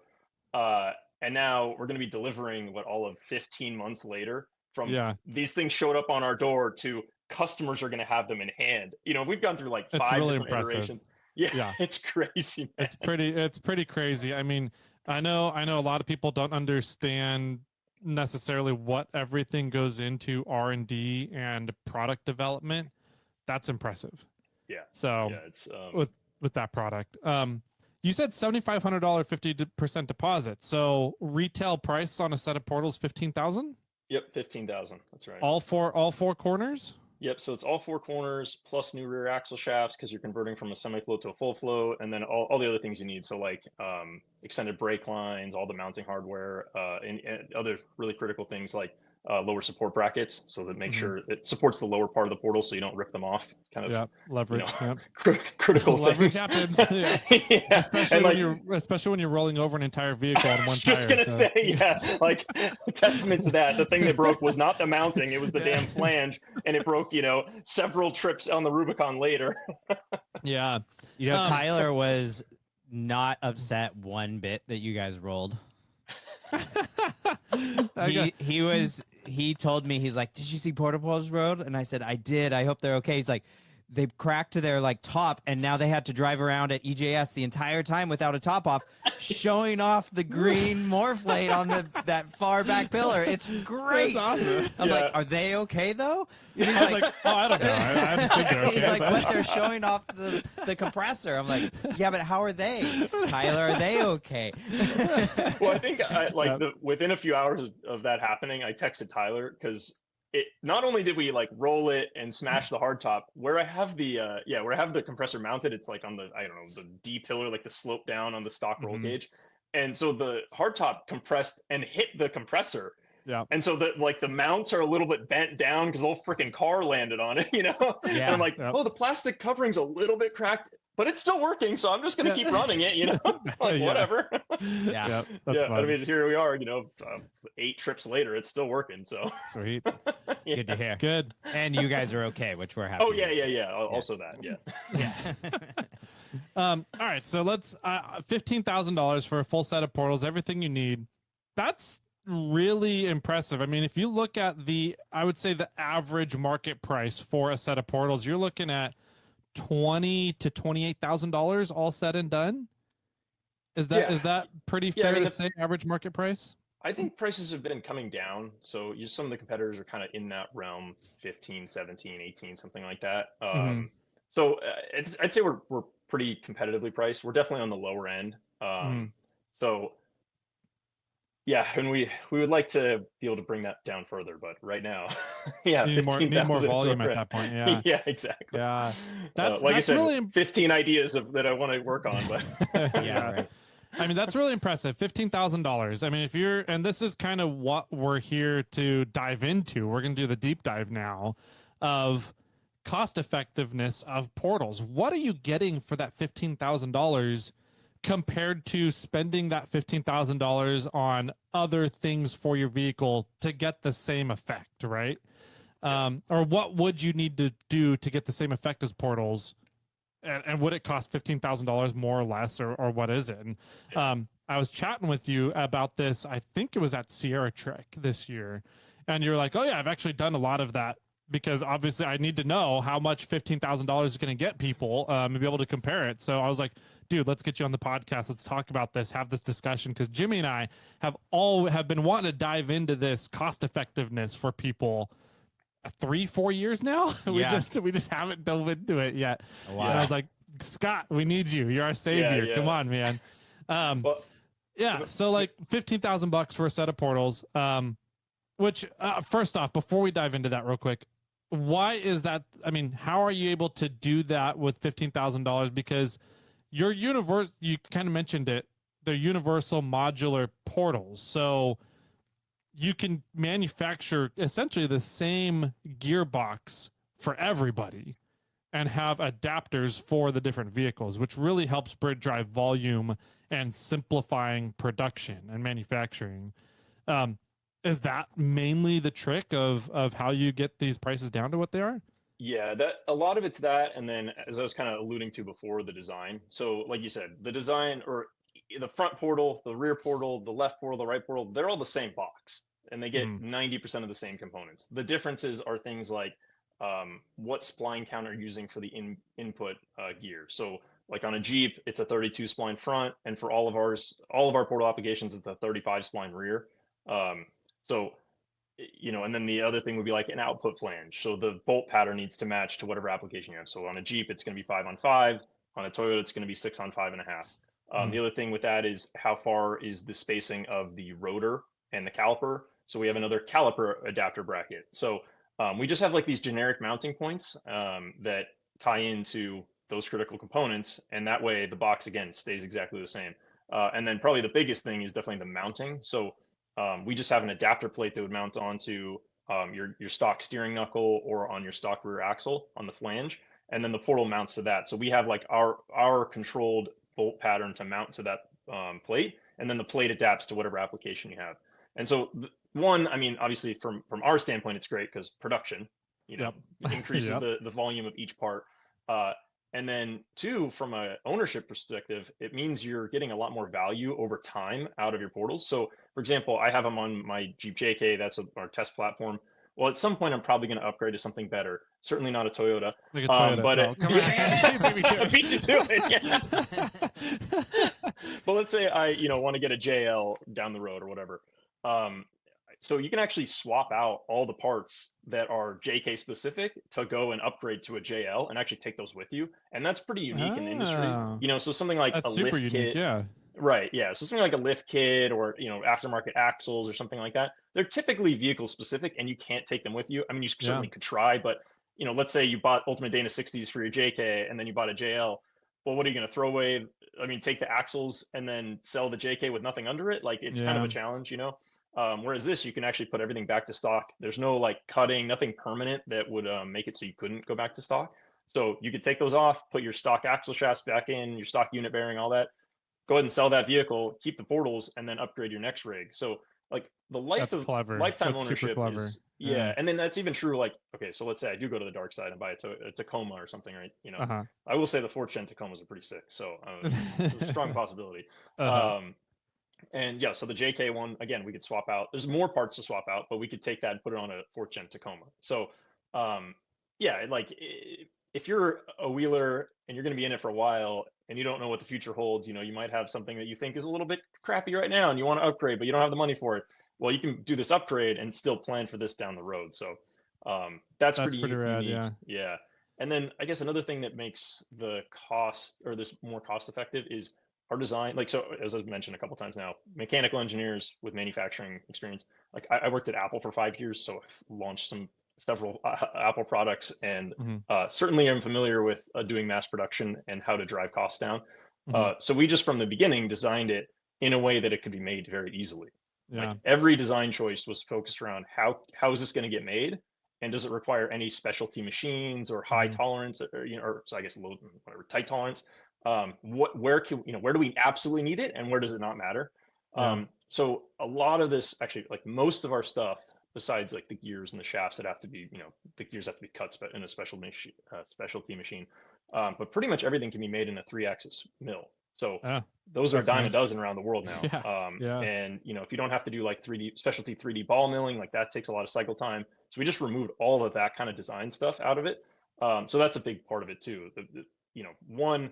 And now we're going to be delivering all of 15 months later from these things showed up on our door to customers are going to have them in hand. We've gone through like 5 different iterations. Yeah, it's crazy, man. It's pretty crazy. I mean, I know a lot of people don't understand necessarily what everything goes into R&D and product development. That's impressive. Yeah. So yeah, it's with that product. You said $7,500 50% deposit. So retail price on a set of portals 15,000? Yep, 15,000. That's right. All four corners? Yep, so it's all 4 corners plus new rear axle shafts because you're converting from a semi-float to a full float, and then all the other things you need. So like extended brake lines, all the mounting hardware, and other really critical things like lower support brackets, so that make sure it supports the lower part of the portal so you don't rip them off. Kind of leverage. Critical leverage thing. happens. Yeah. Especially when you're rolling over an entire vehicle on one I was tire. just gonna say, yeah, like testament to that. The thing that broke was not the mounting; it was the damn flange, and it broke, several trips on the Rubicon later. Yeah, Tyler was not upset one bit that you guys rolled. He told me, he's like, did you see Porta Potties Road? And I said, I did. I hope they're okay. He's like, they cracked their like top, and now they had to drive around at EJS the entire time without a top off, showing off the green morphlate on that far back pillar. It's great. That's awesome. I'm like, are they okay though? And he's I was like, oh, I don't know. I just think they're okay. He's like, but they're showing off the compressor. I'm like, yeah, but how are they? Tyler, are they okay? Well, I think within a few hours of that happening, I texted Tyler because it not only did we like roll it and smash the hardtop, where I have the compressor mounted, it's like on the, I don't know, the D pillar, like the slope down on the stock roll cage. And so the hardtop compressed and hit the compressor. Yeah. And so the mounts are a little bit bent down because the whole freaking car landed on it, Yeah. And I'm like, oh, the plastic covering's a little bit cracked, but it's still working, so I'm just gonna keep running it, like whatever. Yeah. That's I fun. mean, here we are, 8 trips later, it's still working. So Sweet. Good to hear. Good. And you guys are okay, which we're happy. Oh yeah. Also that, yeah. Yeah. All right, so let's $15,000 for a full set of portals, everything you need. That's really impressive. I mean, if you look at I would say the average market price for a set of portals, you're looking at $20,000 to $28,000 all said and done. Is that pretty fair to say average market price? I think prices have been coming down. So some of the competitors are kind of in that realm, 15, 17, 18, something like that. So I'd say we're pretty competitively priced. We're definitely on the lower end. So yeah, and we would like to be able to bring that down further, but right now, yeah, need more volume at that point. Yeah, yeah, exactly. Yeah, that's like I said, really 15 ideas that I want to work on, but yeah, right. I mean, that's really impressive. $15,000. I mean, and this is kind of what we're here to dive into. We're going to do the deep dive now of cost effectiveness of portals. What are you getting for that $15,000 compared to spending that $15,000 on other things for your vehicle to get the same effect, right? Or what would you need to do to get the same effect as portals? And would it cost $15,000 more or less, or what is it? And I was chatting with you about this. I think it was at Sierra Trek this year, and you're like, "Oh yeah, I've actually done a lot of that because obviously I need to know how much $15,000 is going to get people and be able to compare it." So I was like, "Dude, let's get you on the podcast. Let's talk about this. Have this discussion," because Jimmy and I have been wanting to dive into this cost effectiveness for people. 3-4 years now. We just haven't dove into it yet. Wow. And I was like, Scott, we need you. You're our savior. Come on, man. So like $15,000 for a set of portals. Which first off, before we dive into that real quick, why is that? I mean, how are you able to do that with $15,000? Because your you kind of mentioned it, they're universal modular portals. So you can manufacture essentially the same gearbox for everybody and have adapters for the different vehicles, which really helps drive volume and simplifying production and manufacturing. Is that mainly the trick of how you get these prices down to what they are? Yeah, that a lot of it's that, and then as I was kind of alluding to before, the design. So like you said, the design, or the front portal, the rear portal, the left portal, the right portal, they're all the same box, and they get 90% of the same components. The differences are things like what spline count are you using for the input gear. So like on a Jeep, it's a 32 spline front, and for all of our portal applications, it's a 35 spline rear. And then the other thing would be like an output flange. So the bolt pattern needs to match to whatever application you have. So on a Jeep, it's going to be 5-on-5. On a Toyota, it's going to be 6-on-5.5. The other thing with that is how far is the spacing of the rotor and the caliper. So we have another caliper adapter bracket. So we just have like these generic mounting points that tie into those critical components. And that way the box, again, stays exactly the same. And then probably the biggest thing is definitely the mounting. So we just have an adapter plate that would mount onto your stock steering knuckle or on your stock rear axle on the flange, and then the portal mounts to that. So we have like our controlled bolt pattern to mount to that plate, and then the plate adapts to whatever application you have. And so I mean, obviously from our standpoint, it's great because production, increases the volume of each part. And then two, from a ownership perspective, it means you're getting a lot more value over time out of your portals. So for example, I have them on my Jeep JK, that's our test platform. Well, at some point, I'm probably going to upgrade to something better. Certainly not a Toyota. Like a Toyota. But No, come on. Beat me to it. beat you to it. Yeah. But let's say I, want to get a JL down the road or whatever. So you can actually swap out all the parts that are JK specific to go and upgrade to a JL and actually take those with you. And that's pretty unique in the industry. Oh. So something like That's a super lift unique. kit. Yeah. Right. Yeah. So something like a lift kit or, aftermarket axles or something like that. They're typically vehicle specific and you can't take them with you. I mean, you certainly could try, but let's say you bought Ultimate Dana 60s for your JK and then you bought a JL. Well, what are you going to throw away? I mean, take the axles and then sell the JK with nothing under it. Like it's kind of a challenge, whereas this, you can actually put everything back to stock. There's no like cutting, nothing permanent that would make it so you couldn't go back to stock. So you could take those off, put your stock axle shafts back in, your stock unit bearing, all that. Go ahead and sell that vehicle, keep the portals, and then upgrade your next rig. So like the lifetime ownership is and then that's even true. Like, okay, so let's say I do go to the dark side and buy a Tacoma or something, right? I will say the 4th gen Tacomas are pretty sick, so it's a strong possibility. And yeah, so the JK one, again, we could swap out. There's more parts to swap out, but we could take that and put it on a 4th gen Tacoma. So like if you're a wheeler and you're going to be in it for a while and you don't know what the future holds, you might have something that you think is a little bit crappy right now and you want to upgrade, but you don't have the money for it. Well, you can do this upgrade and still plan for this down the road. So that's pretty rad, unique. Yeah. And then I guess another thing that makes the cost or this more cost effective is our design. Like, so as I've mentioned a couple times now, mechanical engineers with manufacturing experience. Like I worked at Apple for 5 years, so I've launched several Apple products, and certainly I'm familiar with doing mass production and how to drive costs down. So we just from the beginning designed it in a way that it could be made very easily. Like every design choice was focused around how is this going to get made, and does it require any specialty machines or high tolerance, or so I guess low, whatever, tight tolerance. Where do we absolutely need it, and where does it not matter? So a lot of this, actually, like most of our stuff, besides like the gears and the shafts that have to be, the gears have to be cut in a specialty machine. But pretty much everything can be made in a 3-axis mill. So those are a dime a dozen around the world now. And if you don't have to do like specialty 3D ball milling, like that takes a lot of cycle time. So we just removed all of that kind of design stuff out of it. So that's a big part of it too. One,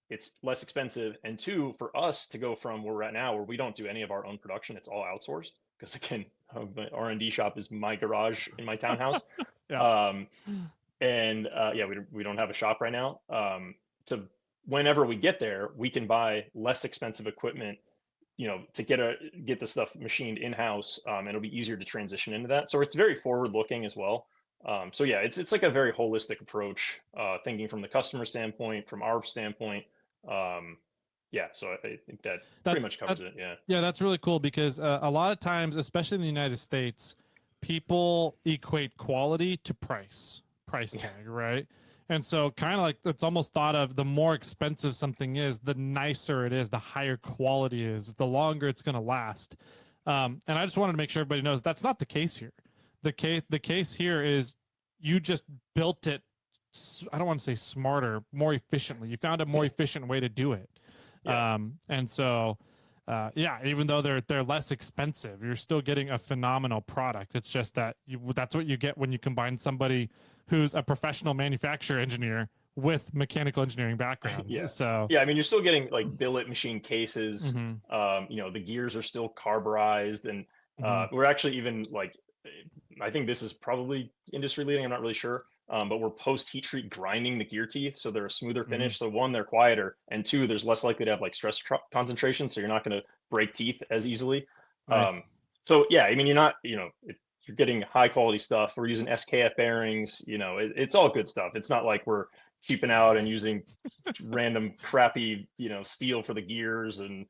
it's less expensive, and two, for us to go from where we're at now, where we don't do any of our own production, it's all outsourced. Because again, my R&D shop is my garage in my townhouse. We don't have a shop right now. So whenever we get there, we can buy less expensive equipment, to get the stuff machined in-house, and it'll be easier to transition into that. So it's very forward-looking as well. It's like a very holistic approach, thinking from the customer standpoint, from our standpoint. So I think that pretty much covers it. Yeah, that's really cool because a lot of times, especially in the United States, people equate quality to price tag, right? And so kind of like it's almost thought of the more expensive something is, the nicer it is, the higher quality is, the longer it's going to last. And I just wanted to make sure everybody knows that's not the case here. The case here is you just built it, I don't want to say smarter, more efficiently. You found a more efficient way to do it. And so, even though they're less expensive, you're still getting a phenomenal product. It's just that that's what you get when you combine somebody who's a professional manufacturer engineer with mechanical engineering backgrounds. So I mean, you're still getting like billet machine cases. The gears are still carburized, and we're actually even like, I think this is probably industry leading. I'm not really sure. But we're post heat treat grinding the gear teeth, so they're a smoother finish. So one, they're quieter, and two, there's less likely to have like stress concentration, so you're not going to break teeth as easily. Nice. I mean, you're not, you're getting high quality stuff. We're using SKF bearings. It's all good stuff. It's not like we're cheaping out and using random crappy, steel for the gears. And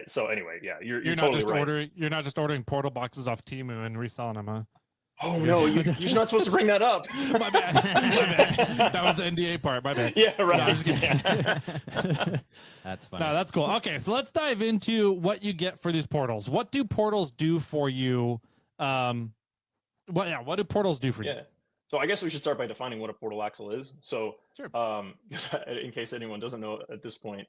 so anyway, you're not totally just right. You're not just ordering portal boxes off Temu and reselling them, huh? Oh no, you're not supposed to bring that up. My bad. That was the NDA part. My bad. Yeah, right. No, that's funny. No, that's cool. Okay, so let's dive into what you get for these portals. What do portals do for you? What do portals do for you? So I guess we should start by defining what a portal axle is. So, Sure. in case anyone doesn't know at this point,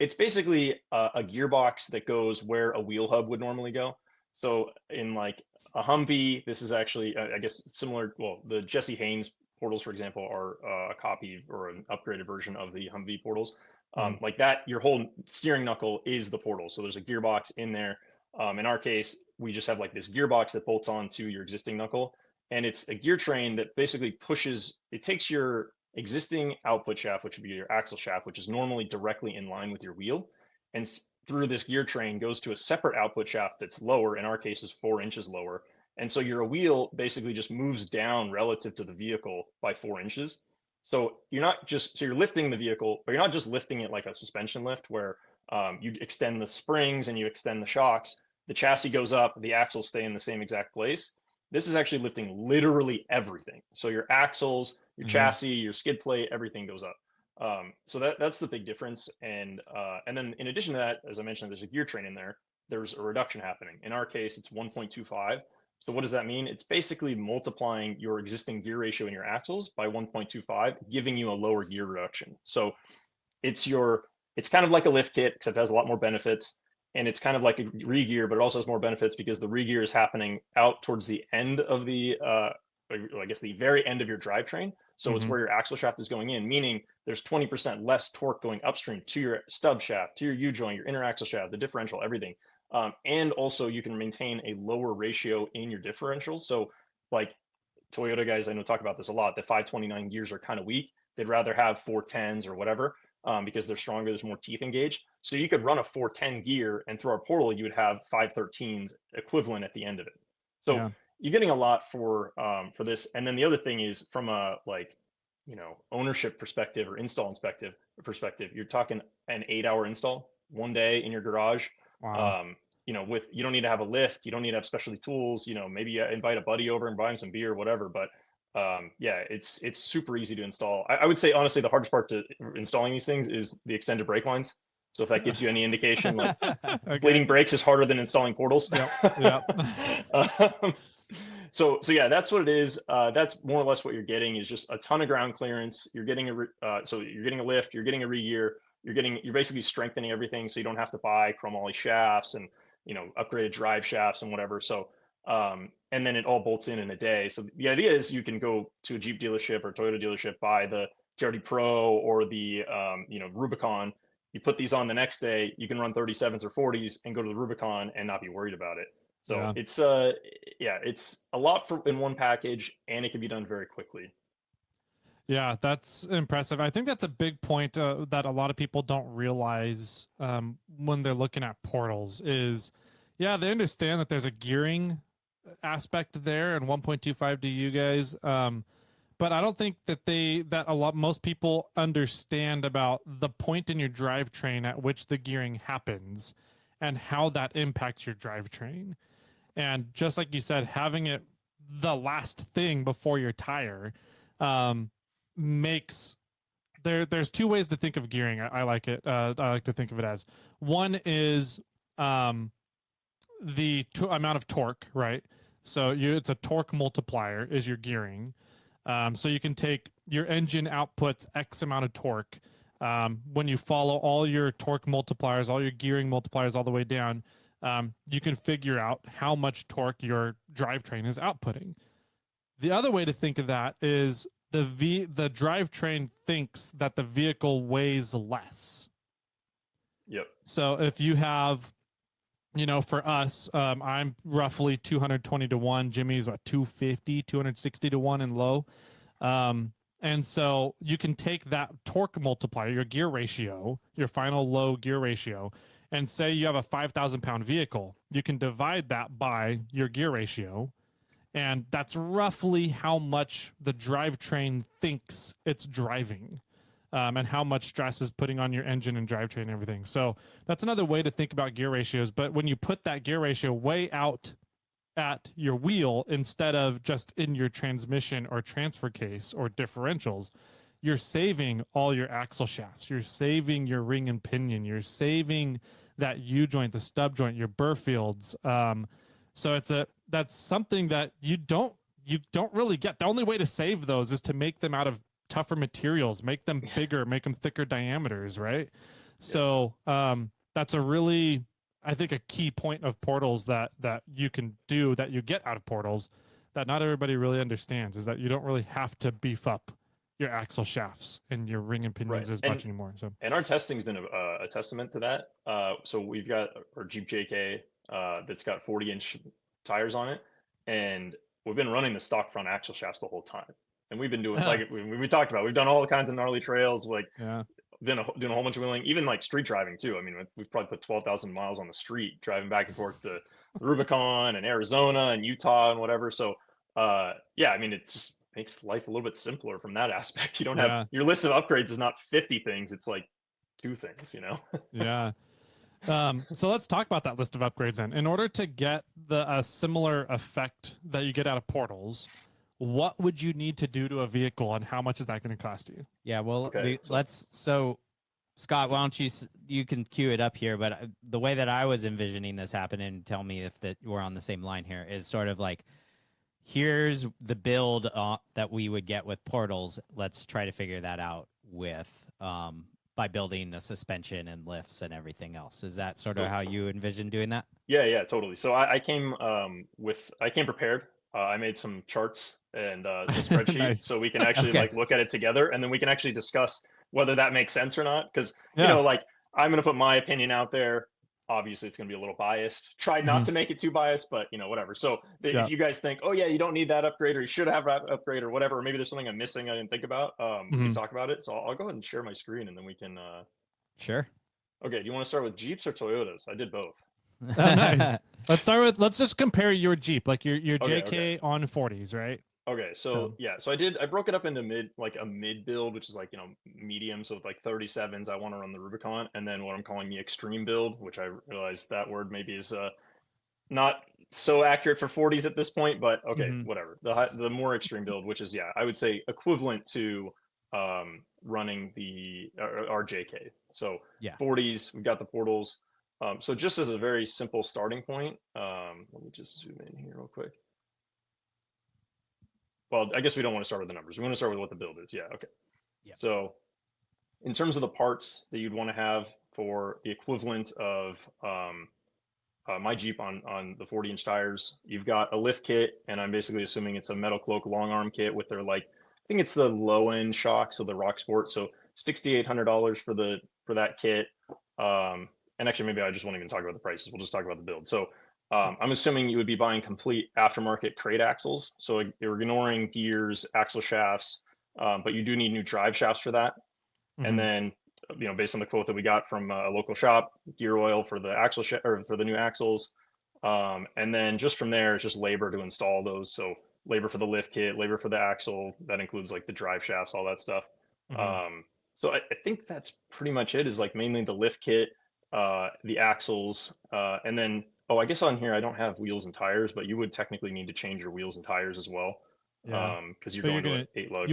it's basically a gearbox that goes where a wheel hub would normally go. So in like a Humvee, this is actually, I guess, similar. Well, the Jesse Haynes portals, for example, are a copy or an upgraded version of the Humvee portals. Mhm. Like that, your whole steering knuckle is the portal. So there's a gearbox in there. In our case, we just have like this gearbox that bolts onto your existing knuckle, and it's a gear train that basically pushes. It takes your existing output shaft, which would be your axle shaft, which is normally directly in line with your wheel, and through this gear train goes to a separate output shaft that's lower. In our case, is 4 inches lower, and so your wheel basically just moves down relative to the vehicle by 4 inches. So you're lifting the vehicle, but you're not just lifting it like a suspension lift where you extend the springs and you extend the shocks. The chassis goes up, the axles stay in the same exact place. This is actually lifting literally everything. So your axles, your Mhm. chassis, your skid plate, everything goes up. So that's the big difference. And then in addition to that, as I mentioned, there's a gear train in there. There's a reduction happening. In our case, it's 1.25. So what does that mean? It's basically multiplying your existing gear ratio in your axles by 1.25, giving you a lower gear reduction. So it's your it's kind of like a lift kit, except it has a lot more benefits. And it's kind of like a re-gear, but it also has more benefits because the re-gear is happening out towards the end of the I guess the very end of your drivetrain. So it's Mhm. where your axle shaft is going in, meaning there's 20% less torque going upstream to your stub shaft, to your U-joint, your inner axle shaft, the differential, everything. And also you can maintain a lower ratio in your differentials. So like Toyota guys I know talk about this a lot. The 529 gears are kind of weak. They'd rather have 410s or whatever because they're stronger. There's more teeth engaged. So you could run a 410 gear, and through our portal, you would have 513s equivalent at the end of it. So Yeah. you're getting a lot for this. And then the other thing is from a ownership perspective or install perspective, you're talking an 8-hour install, 1 day in your garage. Wow. Um, with you don't need to have a lift, you don't need to have specialty tools. Maybe you invite a buddy over and buy him some beer or whatever. But yeah, it's super easy to install. I would say honestly, the hardest part to installing these things is the extended brake lines. So if that gives you any indication, like Okay. bleeding brakes is harder than installing portals. Yep. Yep. um, so yeah, that's what it is. That's more or less what you're getting is just a ton of ground clearance. You're getting so you're getting a lift, you're getting a re-gear, you're basically strengthening everything, so you don't have to buy chromoly shafts and upgraded drive shafts and whatever. So and then it all bolts in a day. So the idea is you can go to a Jeep dealership or Toyota dealership, buy the TRD Pro or the Rubicon. You put these on the next day, you can run 37s or 40s and go to the Rubicon and not be worried about it. So Yeah. it's a lot for in one package, and it can be done very quickly. Yeah, that's impressive. I think that's a big point that a lot of people don't realize when they're looking at portals is, yeah, they understand that there's a gearing aspect there and 1.25 to you guys. But I don't think that most people understand about the point in your drivetrain at which the gearing happens and how that impacts your drivetrain. And just like you said, having it the last thing before your tire um, makes there's two ways to think of gearing. I like it. I like to think of it as one is um, the amount of torque, right? So it's a torque multiplier is your gearing. So you can take your engine outputs X amount of torque. When you follow all your torque multipliers, all your gearing multipliers all the way down, you can figure out how much torque your drivetrain is outputting. The other way to think of that is the drivetrain thinks that the vehicle weighs less. Yep. So if you have, for us, I'm roughly 220 to 1. Jimmy's what, 250, 260 to 1 in low. And so you can take that torque multiplier, your gear ratio, your final low gear ratio, and say you have a 5,000 pound vehicle. You can divide that by your gear ratio. And that's roughly how much the drivetrain thinks it's driving. And how much stress is putting on your engine and drivetrain and everything. So that's another way to think about gear ratios. But when you put that gear ratio way out at your wheel instead of just in your transmission or transfer case or differentials, you're saving all your axle shafts. You're saving your ring and pinion. You're saving that U-joint, the stub joint, your burr fields. So that's something that you don't you don't really get. The only way to save those is to make them out of tougher materials, make them bigger, make them thicker diameters, right? So that's a really, I think, a key point of portals that you can do, that you get out of portals, that not everybody really understands, is that you don't really have to beef up your axle shafts and your ring and pinions as much anymore. So, and our testing's been a testament to that. So we've got our Jeep JK that's got 40-inch tires on it, and we've been running the stock front axle shafts the whole time. And we've been doing like we talked about. We've done all kinds of gnarly trails, like doing a whole bunch of wheeling, even like street driving too. I mean, we've probably put 12,000 miles on the street driving back and forth to Rubicon and Arizona and Utah and whatever. So yeah, I mean, it just makes life a little bit simpler from that aspect. You don't have your list of upgrades is not 50 things, it's like 2 things, you know. Yeah. So let's talk about that list of upgrades then. In order to get a similar effect that you get out of portals, what would you need to do to a vehicle, and how much is that going to cost you? Yeah, well, so Scott, why don't you can cue it up here, but the way that I was envisioning this happen, and tell me if we're on the same line here, is sort of like, here's the build that we would get with portals. Let's try to figure that out with by building the suspension and lifts and everything else. Is that sort of how you envision doing that? Yeah, totally. So I came prepared. I made some charts and the spreadsheet Nice. so we can actually like look at it together, and then we can actually discuss whether that makes sense or not. Because you know, like, I'm gonna put my opinion out there. Obviously, it's gonna be a little biased. Try not to make it too biased, but you know, whatever. So if you guys think, oh yeah, you don't need that upgrade, or you should have that upgrade, or whatever, or maybe there's something I'm missing I didn't think about, we can talk about it. So I'll go ahead and share my screen, and then we can. Sure. Okay. Do you want to start with Jeeps or Toyotas? I did both. Nice. Let's just compare your Jeep, like your JK Okay. on 40s, right? Okay, so yeah, so I broke it up into a mid build, which is like, you know, medium, so with like 37s, I want to run the Rubicon, and then what I'm calling the extreme build, which I realize that word maybe is not so accurate for 40s at this point, but okay, whatever. The more extreme build, which is, yeah, I would say equivalent to running the our JK. So 40s, we've got the portals. So just as a very simple starting point, let me just zoom in here real quick. Well, I guess we don't want to start with the numbers. We want to start with what the build is. Yeah, okay. Yeah. So in terms of the parts that you'd want to have for the equivalent of my Jeep on the 40-inch tires, you've got a lift kit, and I'm basically assuming it's a Metal Cloak long arm kit with their, like, I think it's the low end shocks, so the Rock Sport. So $6,800 for that kit. And actually, maybe I just won't even talk about the prices. We'll just talk about the build. So I'm assuming you would be buying complete aftermarket crate axles. So you're ignoring gears, axle shafts, but you do need new drive shafts for that. And then, you know, based on the quote that we got from a local shop, gear oil for the axle or for the new axles. And then just from there, it's just labor to install those. So labor for the lift kit, labor for the axle. That includes like the drive shafts, all that stuff. So I think that's pretty much it, is like mainly the lift kit, the axles, and then, oh, I guess on here I don't have wheels and tires, but you would technically need to change your wheels and tires as well. Because you're going to an 8 lug.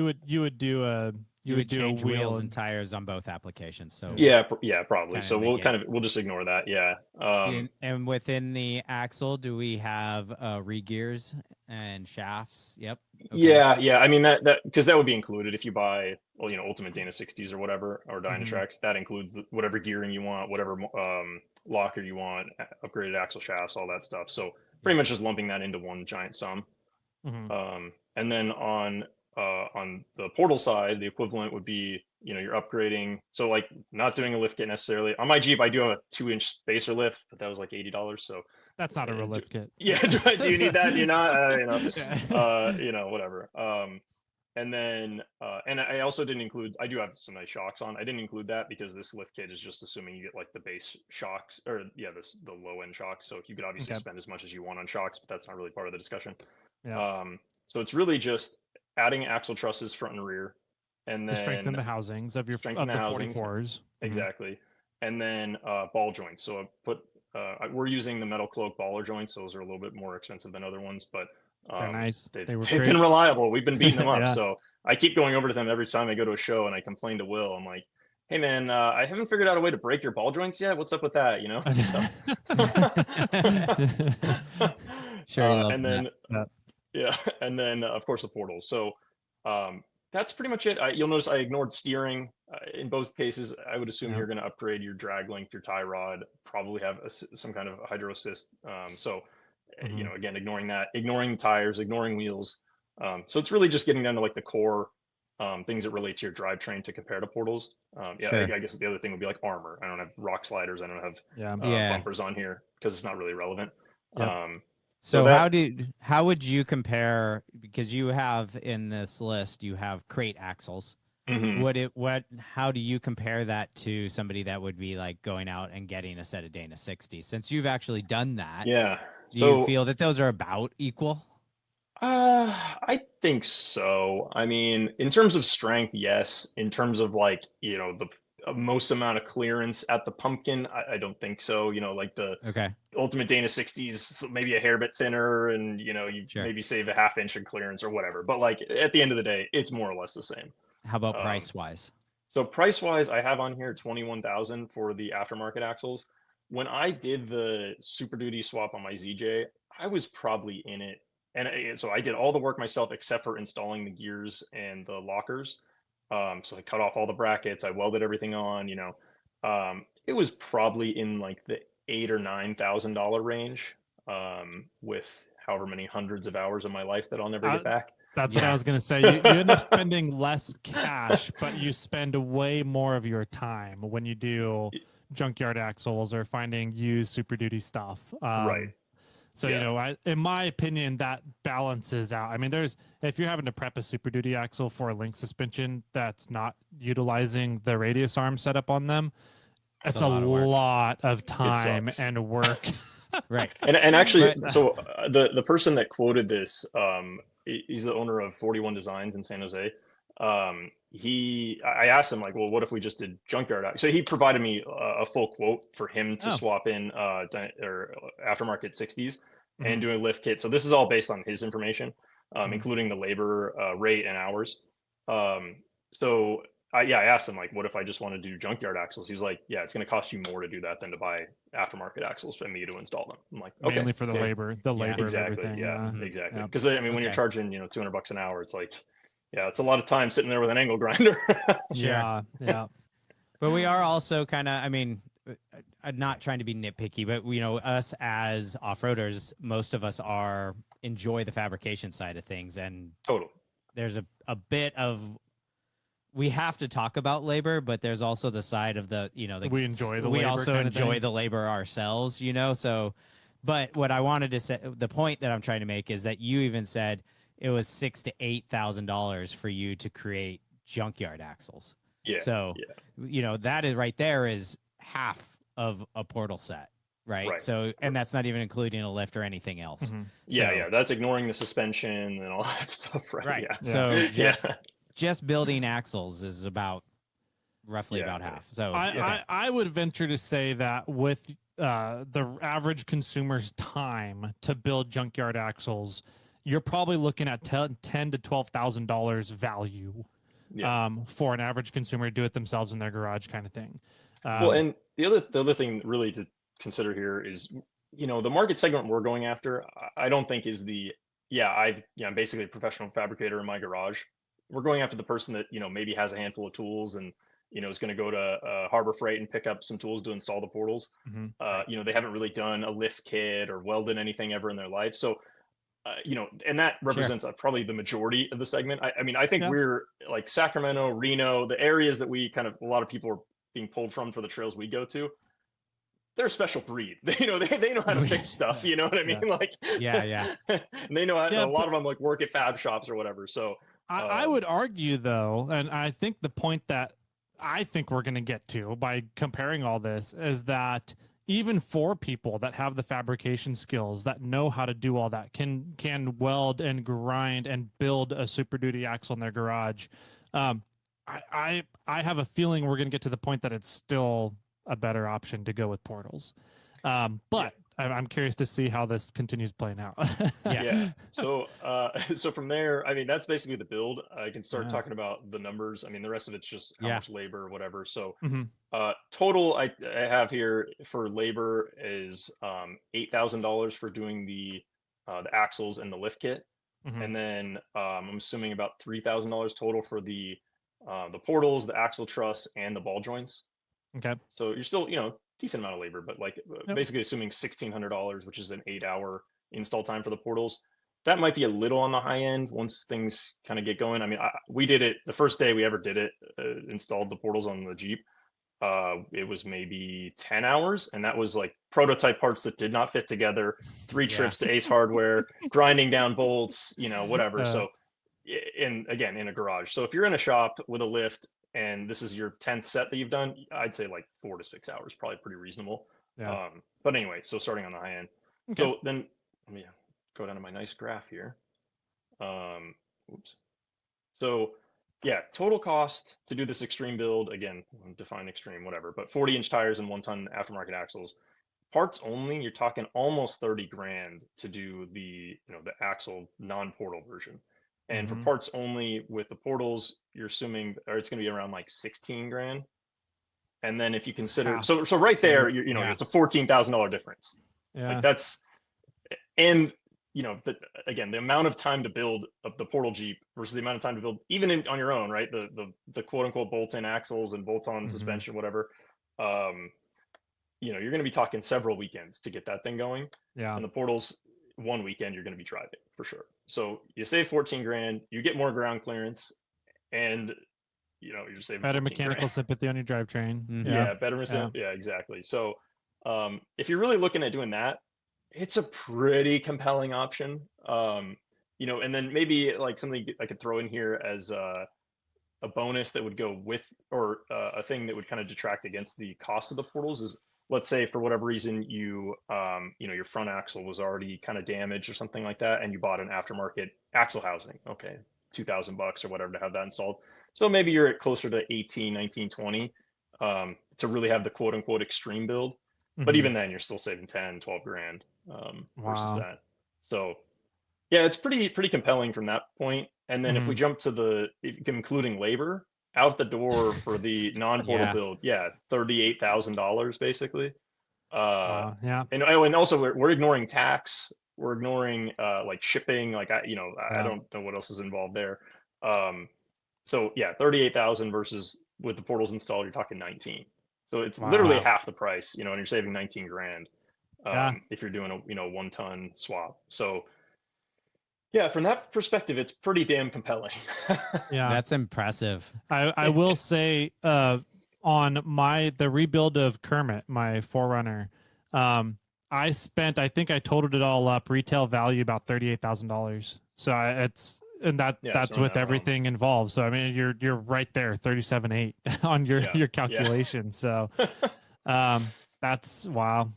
You would change wheels and tires on both applications. So yeah, probably. So we'll just ignore that. Yeah. And within the axle, do we have re-gears and shafts? Yep. Okay. Yeah. I mean that because that would be included if you buy, well, you know, Ultimate Dana 60s or whatever, or Dynatracs. That includes whatever gearing you want, whatever locker you want, upgraded axle shafts, all that stuff. So pretty much just lumping that into one giant sum. And then on the portal side, the equivalent would be, you know, you're upgrading. So like not doing a lift kit necessarily. On my Jeep, I do have a 2-inch spacer lift, but that was like $80. So that's not a real lift kit. Yeah. Do you need that? Do you not? You know, whatever. And then, and I also didn't include, I do have some nice shocks on. I didn't include that because this lift kit is just assuming you get like the base shocks, or the low end shocks. So you could obviously spend as much as you want on shocks, but that's not really part of the discussion. So it's really just adding axle trusses front and rear, and then to strengthen the housings of the 44s. Exactly. And then ball joints. So we're using the Metal Cloak baller joints. Those are a little bit more expensive than other ones, but they're nice. They've been reliable. We've been beating them up. So I keep going over to them every time I go to a show, and I complain to Will. I'm like, hey man, I haven't figured out a way to break your ball joints yet. What's up with that? You know? Sure. And then Yeah, and then of course the portals. So that's pretty much it. You'll notice I ignored steering in both cases. I would assume Yeah. you're going to upgrade your drag length, your tie rod, probably have some kind of hydro assist. So Hmm. again, ignoring that, ignoring tires, ignoring wheels. So it's really just getting down to like the core things that relate to your drivetrain to compare to portals. Yeah, Sure. I guess the other thing would be like armor. I don't have rock sliders. I don't have Yeah. Yeah. bumpers on here because it's not really relevant. Yep. So So that how would you compare, because you have in this list you have crate axles. mhm. How do you compare that to somebody that would be like going out and getting a set of Dana 60s? Since you've actually done that, Yeah. do you So feel that those are about equal? I think so. I mean, in terms of strength, yes. In terms of like, the most amount of clearance at the pumpkin, I don't think so. Like the Okay, Ultimate Dana 60s, maybe a hair bit thinner, and you sure. maybe save a half inch in clearance or whatever. But like at the end of the day, it's more or less the same. How about Um, price wise? so price wise, I have on here 21,000 for the aftermarket axles. When I did the Super Duty swap on my ZJ, I was probably in it, and so I did all the work myself except for installing the gears and the lockers. So I cut off all the brackets, I welded everything on. It was probably in like the $8,000 or $9,000 range, with however many hundreds of hours of my life that I'll never Uh, get back. that's what I Yeah. was gonna say. You end up spending less cash, but you spend way more of your time when you do junkyard axles or finding used Super Duty stuff. Right. So Yeah. in my opinion, that balances out. I mean, if you're having to prep a Super Duty axle for a link suspension that's not utilizing the radius arm setup on them, it's a lot of work. lot of It time sucks. and work. Right. And actually, But so the person that quoted this, he's the owner of 41 Designs in San Jose. I asked him like, well, what if we just did junkyard? So he provided me a full quote for him to Oh. swap in or aftermarket 60s and Mhm. do a lift kit. So this is all based on his information, Mhm. including the labor rate and hours. Um, so I asked him like, what if I just want to do junkyard axles? He's like, yeah, it's going to cost you more to do that than to buy aftermarket axles for me to install them. I'm like, okay, Mainly for the cool. labor, yeah. of Exactly. everything. Yeah, Yeah. Mhm. exactly. Yeah. Because I mean, when you're Okay. charging, $200 an hour, it's like, yeah, it's a lot of time sitting there with an angle grinder. Sure. Yeah. Yeah. But we are also kind of, I mean, I'm not trying to be nitpicky, but us as off-roaders, most of us enjoy the fabrication side of things, and Total. there's a bit of, we have to talk about labor, but there's also the side of We enjoy the we labor also kind of enjoy thing. the labor ourselves, so. But what I wanted to say, the point that I'm trying to make is that you even said it was $6,000 to $8,000 for you to create junkyard axles. Yeah. So, Yeah. that is right there is half of a portal set, right? Right. So, and that's not even including a lift or anything else. Mhm. Yeah. So, Yeah. That's ignoring the suspension and all that stuff. Right. right. Yeah. So Yeah. just building axles is about roughly Yeah. about half. So, I, okay. I would venture to say that with the average consumer's time to build junkyard axles, you're probably looking at $10,000 to $12,000 value Yeah. for an average consumer to do it themselves in their garage, kind of thing. Well, and the other thing really to consider here is, the market segment we're going after, I don't think is I'm basically a professional fabricator in my garage. We're going after the person that, maybe has a handful of tools and, is going to go to Harbor Freight and pick up some tools to install the portals. Mhm. Right. They haven't really done a lift kit or welded anything ever in their life. So, and that represents probably the majority of the segment. I mean, I think Yeah. we're like Sacramento, Reno, the areas that we kind of, a lot of people are being pulled from for the trails we go to. They're a special breed. They know how to fix stuff. You know what I mean? Yeah. Like, Yeah. and they know how, Yeah, a lot but of them like work at fab shops or whatever. So, I would argue, though, and I think the point that I think we're going to get to by comparing all this is that even for people that have the fabrication skills that know how to do all that, can weld and grind and build a Super Duty axle in their garage, I have a feeling we're going to get to the point that it's still a better option to go with portals. But I'm curious to see how this continues playing out. yeah. So, so from there, I mean, that's basically the build. I can start Yeah. talking about the numbers. I mean, the rest of it's just how Yeah. much labor or whatever. So, Mhm. total I have here for labor is $8,000 for doing the axles and the lift kit. Mhm. and then I'm assuming about $3,000 total for the portals, the axle truss, and the ball joints. Okay. So you're still, decent amount of labor, but like Yep. basically assuming $1,600, which is an 8-hour install time for the portals. That might be a little on the high end once things kind of get going. I mean, we did it the first day we ever did it, installed the portals on the Jeep. It was maybe 10 hours, and that was like prototype parts that did not fit together, three Yeah. trips to Ace Hardware, grinding down bolts, whatever. So, again, in a garage. So if you're in a shop with a lift and this is your 10th set that you've done, I'd say like 4 to 6 hours, probably pretty reasonable. Yeah. But anyway, so starting on the high end. Okay. So then let me go down to my nice graph here. Oops. So yeah, total cost to do this extreme build, again, define extreme, whatever, but 40-inch tires and 1-ton aftermarket axles. Parts only, you're talking almost 30 grand to do the axle non-portal version. And for Mhm. parts only with the portals, you're assuming, or it's going to be around like 16 grand. And then if you consider, Half. so right there, Jeez. Yeah. it's a $14,000 difference. Yeah. Like that's, and again, the amount of time to build the portal Jeep versus the amount of time to build even on your own, right? The quote unquote bolt-in axles and bolt-on Mhm. suspension, whatever. You're going to be talking several weekends to get that thing going. Yeah. And the portals, one weekend you're going to be driving for sure. So you save 14 grand, you get more ground clearance, and you're saving Better 14 mechanical grand. sympathy on your drivetrain. Mhm. Yeah, better. Yeah, exactly. So if you're really looking at doing that, it's a pretty compelling option. And then maybe like something I could throw in here as a bonus that would go with, or a thing that would kind of detract against the cost of the portals is, let's say for whatever reason your front axle was already kind of damaged or something like that, and you bought an aftermarket axle housing. Okay, $2,000 or whatever to have that installed. So maybe you're at closer to 18, 19, 20 to really have the quote unquote extreme build. But Mhm. even then, you're still saving 10, 12 grand versus Wow. that. So yeah, it's pretty compelling from that point. And then if we Mhm. jump to including labor, out the door for the non-portal Yeah. build, yeah, $38,000 basically. Wow. Yeah. And also we're ignoring tax, we're ignoring like shipping, like I Yeah. don't know what else is involved there. So yeah, 38,000 versus with the portals installed, you're talking 19. So it's literally Wow. half the price, and you're saving 19 grand Yeah. if you're doing a 1-ton swap. So yeah, from that perspective, it's pretty damn compelling. Yeah. That's impressive. I will say on the rebuild of Kermit, my Forerunner, I think I totaled it all up, retail value about $38,000. So Yeah, that's so in with that realm. everything involved. So I mean you're right there, 37.8 on your Yeah, yeah. calculation. So that's wow.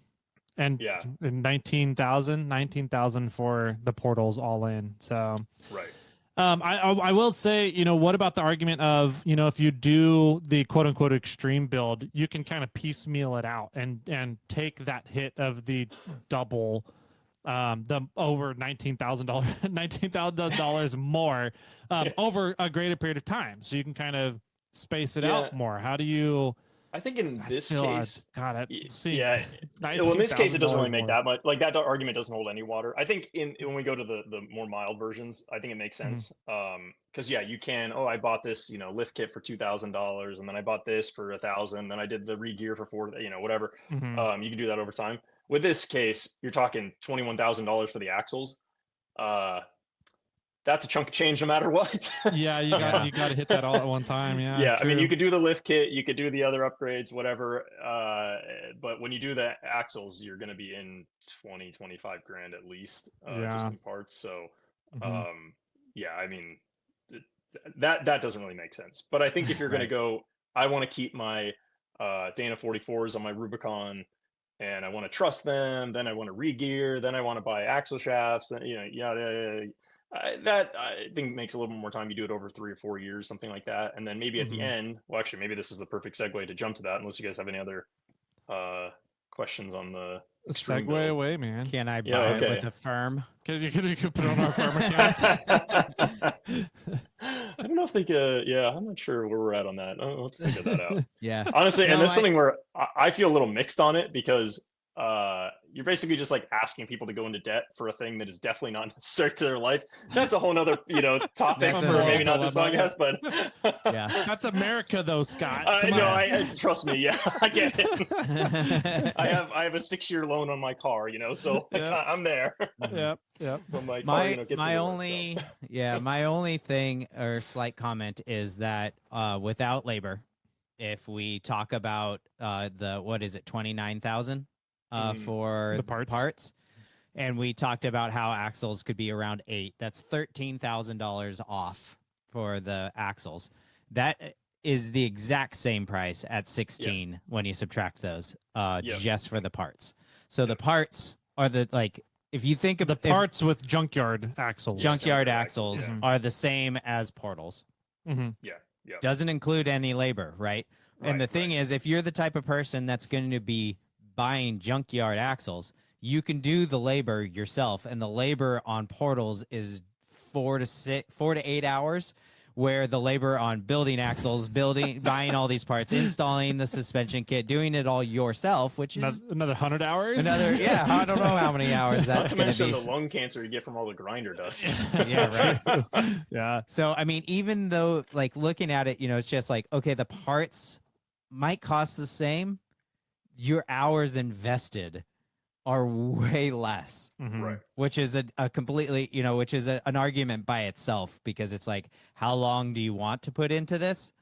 And Yeah, 19,000 for the portals all in. So right. I will say, what about the argument of, if you do the quote unquote extreme build, you can kind of piecemeal it out and take that hit of the double, the over $19,000, $19,000 more over a greater period of time. So you can kind of space it out more. How do you? I think in this case, God, yeah. Well, in this case, it doesn't really make that much. Like that argument doesn't hold any water. I think when we go to the more mild versions, I think it makes sense. Because yeah, you can. Oh, I bought this lift kit for $2,000, and then I bought this for $1,000. Then I did the re-gear for $4,000. Whatever. You can do that over time. With this case, you're talking $21,000 for the axles. That's a chunk of change no matter what. Yeah, you got to hit that all at one time. Yeah. Yeah, true. I mean, you could do the lift kit, you could do the other upgrades, whatever. But when you do the axles, you're going to be in 20, 25 grand at least, just in parts. So, yeah, I mean, that doesn't really make sense. But I think if you're going to go, I want to keep my Dana 44s on my Rubicon, and I want to trust them. Then I want to re-gear. Then I want to buy axle shafts. Then that I think makes a little bit more time. You do it over 3 or 4 years, something like that, and then maybe at the end. Well, actually, maybe this is the perfect segue to jump to that. Unless you guys have any other questions on the extreme segue build. away, man. Can I buy it with a firm? Because you could put on our firm accounts. I don't know if they could. Yeah, I'm not sure where we're at on that. I'll have to figure that out. Yeah. Honestly, and that's something where I feel a little mixed on it, because you're basically just like asking people to go into debt for a thing that is definitely not necessary to their life. That's a whole nother, topic That's a for whole maybe not this dilemma, podcast, but Yeah. That's America, though, Scott. Come no, on. trust me. Yeah, I get it. I have a 6-year loan on my car, so Yeah. I'm there. Yep. Yep. When my car, my gets me my to work, only my only thing or slight comment is that without labor, if we talk about the what is it 29,000 for The parts. and we talked about how axles could be around 8, that's $13,000 off for the axles. That is the exact same price at 16 when you subtract those just for the parts. So the parts are if you think of The parts with junkyard axles. junkyard axles, axles yeah. are the same as portals. Mm-hmm. Yeah. Doesn't include any labor, right? And the Right, thing is, if you're the type of person that's going to be buying junkyard axles, you can do the labor yourself, and the labor on portals is 4 to 8 hours, where the labor on building axles, buying all these parts, installing the suspension kit, doing it all yourself, which is Another 100 hours. I don't know how many hours Not that's to going to mention be. the lung cancer you get from all the grinder dust. Yeah, right. Yeah. So, I mean, even though, looking at it, it's just like, okay, the parts might cost the same, your hours invested are way less, Mhm. Right. which is a completely, which is an argument by itself, because it's like, how long do you want to put into this,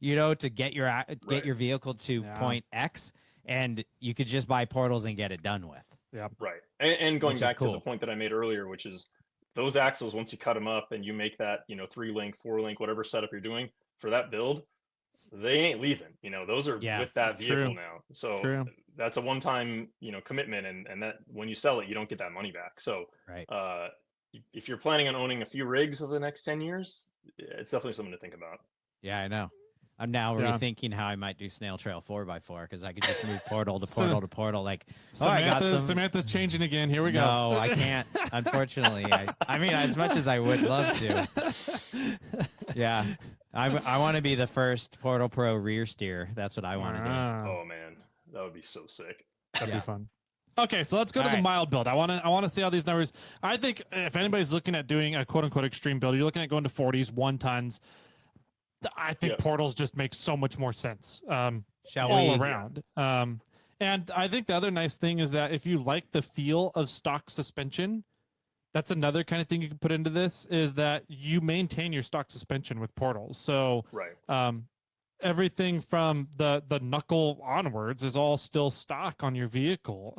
to get your your vehicle to Yeah. point X, and you could just buy portals and get it done with. Right. And going Which is back to the cool. point that I made earlier, which is those axles, once you cut them up and you make that, 3-link, 4-link, whatever setup you're doing for that build, they ain't leaving. Those are Yeah, with that vehicle true. now. So True. that's a one-time, commitment, and that when you sell it, you don't get that money back. So Right. if you're planning on owning a few rigs over the next 10 years, it's definitely something to think about. Yeah, I know. I'm now Yeah. rethinking how I might do snail trail 4x4, because I could just move portal to So- portal to portal. Like, I got some. Samantha's changing again. Here we go. No, I can't. Unfortunately, I mean, as much as I would love to. Yeah, I want to be the first Portal Pro rear steer. That's what I want to do. Wow. Oh man, that would be so sick. That'd Yeah. be fun. Okay, so let's go to All the right. mild build. I want to see how these numbers. I think if anybody's looking at doing a quote unquote extreme build, you're looking at going to 40s, 1 tons. I think Yep. portals just make so much more sense. Shall all we? around. And I think the other nice thing is that if you like the feel of stock suspension, that's another kind of thing you can put into this, is that you maintain your stock suspension with portals. So Right. everything from the knuckle onwards is all still stock on your vehicle.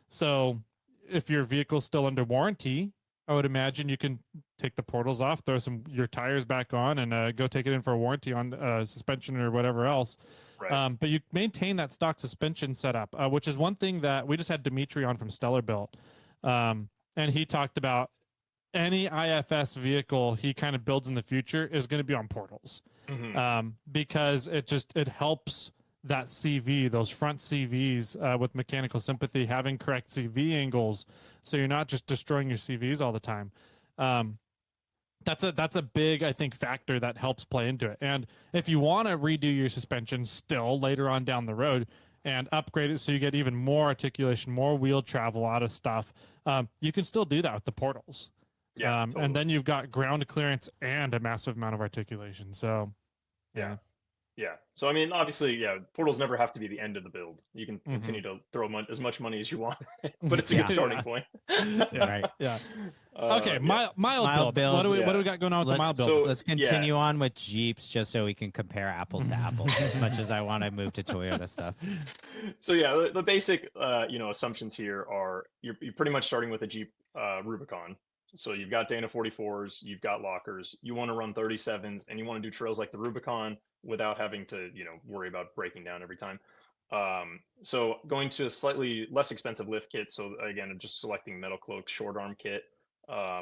So if your vehicle's still under warranty, I would imagine you can take the portals off, throw your tires back on, and go take it in for a warranty on suspension or whatever else. Right. But you maintain that stock suspension setup, which is one thing that we just had Dimitri on from Stellar Built. And he talked about any IFS vehicle he kind of builds in the future is going to be on portals. Mhm. Because it helps that CV, those front CVs with mechanical sympathy, having correct CV angles, so you're not just destroying your CVs all the time. That's a big, I think, factor that helps play into it. And if you want to redo your suspension still later on down the road and upgrade it so you get even more articulation, more wheel travel out of stuff, you can still do that with the portals. Yeah. Totally. And then you've got ground clearance and a massive amount of articulation. So, yeah. Yeah. So I mean, obviously, portals never have to be the end of the build. You can Mm-hmm. continue to throw as much money as you want, but it's a Yeah. good starting point. Right. Yeah. Okay. Yeah. Mild build. What do we got going on with the mild build? So- Let's continue on with Jeeps, just so we can compare apples to apples. As much as I want to move to Toyota stuff. So yeah, the basic assumptions here are you're pretty much starting with a Jeep Rubicon. So you've got Dana 44s, you've got lockers, you want to run 37s, and you want to do trails like the Rubicon without having to worry about breaking down every time. So going to a slightly less expensive lift kit. So again, I'm just selecting Metal Cloak short arm kit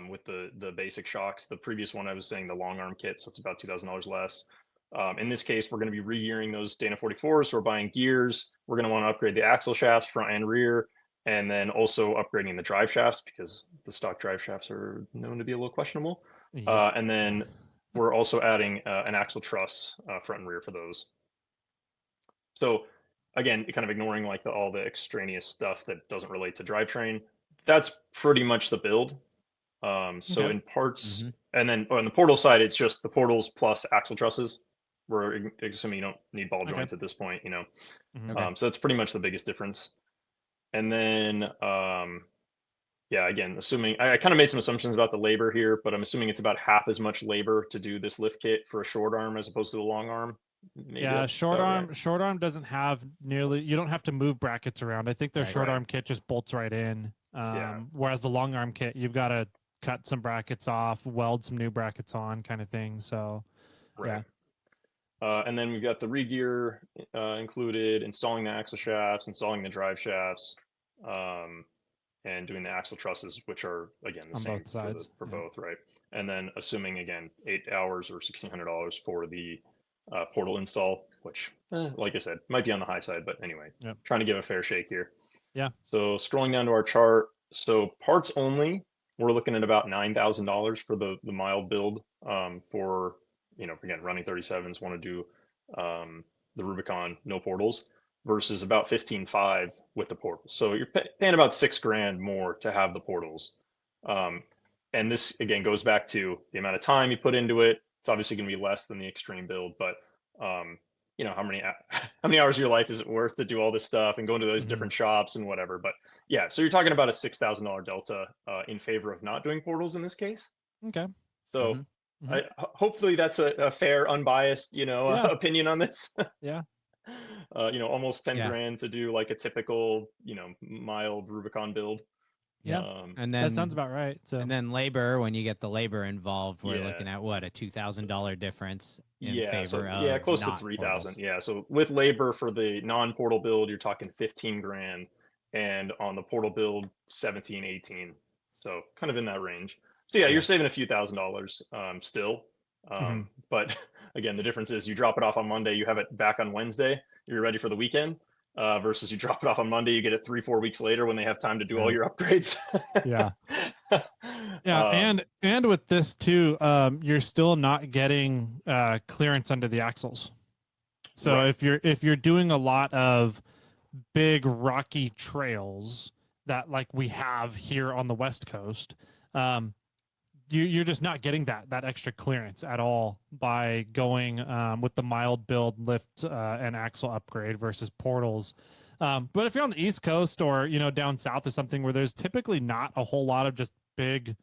with the basic shocks. The previous one I was saying the long arm kit, so it's about $2,000 less. In this case, we're going to be re-gearing those Dana 44s. So we're buying gears. We're going to want to upgrade the axle shafts, front and rear, and then also upgrading the drive shafts, because the stock drive shafts are known to be a little questionable. Yeah. And then we're also adding an axle truss front and rear for those. So again, kind of ignoring like all the extraneous stuff that doesn't relate to drivetrain. That's pretty much the build. So Okay. in parts, Mm-hmm. and then on the portal side, it's just the portals plus axle trusses. We're assuming you don't need ball Okay. joints at this point, Mhm. Okay. So that's pretty much the biggest difference. And then, yeah, again, assuming I kind of made some assumptions about the labor here, but I'm assuming it's about half as much labor to do this lift kit for a short arm as opposed to the long arm. Maybe Yeah, that's about right. short arm doesn't have nearly. You don't have to move brackets around. I think their Right. short Right. arm kit just bolts right in. Yeah. Whereas the long arm kit, you've got to cut some brackets off, weld some new brackets on, kind of thing. So Right. yeah, And then we've got the regear included, installing the axle shafts, installing the drive shafts, um, and doing the axle trusses, which are again the on same both sides. for Yeah. both, right? And then assuming again 8 hours or $1,600 for the portal install, which, like I said, might be on the high side, but anyway, Yep. trying to give a fair shake here. Yeah. So scrolling down to our chart, so parts only, we're looking at about $9,000 for the mild build for, again, running 37s, want to do the Rubicon, no portals, versus about 15.5 with the portals. So you're paying about 6 grand more to have the portals. Um, and this again goes back to the amount of time you put into it. It's obviously going to be less than the extreme build, but um, how many how many hours of your life is it worth to do all this stuff and go into those Mhm. different shops and whatever? But yeah, so you're talking about a $6,000 delta in favor of not doing portals in this case. Okay. So Mhm. hopefully that's a fair, unbiased, Yeah. opinion on this. Yeah. Almost 10 Yeah. grand to do like a typical, mild Rubicon build. Yeah. And That sounds then about right. So and then labor, when you get the labor involved, we're Yeah. looking at what, a $2,000 difference in Yeah, so favor yeah, of close to not 3,000. portals. Yeah, so with labor for the non-portal build, you're talking 15 grand, and on the portal build, 17, 18. So kind of in that range. So yeah, Yeah. you're saving a few $1,000s still. Mhm. But again, the difference is you drop it off on Monday, you have it back on Wednesday, you're ready for the weekend. Versus you drop it off on Monday, you get it 3, 4 weeks later when they have time to do all Right. your upgrades. Yeah. Yeah, Um, and with this too, you're still not getting clearance under the axles. So right. if you're doing a lot of big rocky trails that like we have here on the West Coast, you're just not getting that extra clearance at all by going with the mild build lift and axle upgrade versus portals. But if you're on the East Coast or down south or something where there's typically not a whole lot of just big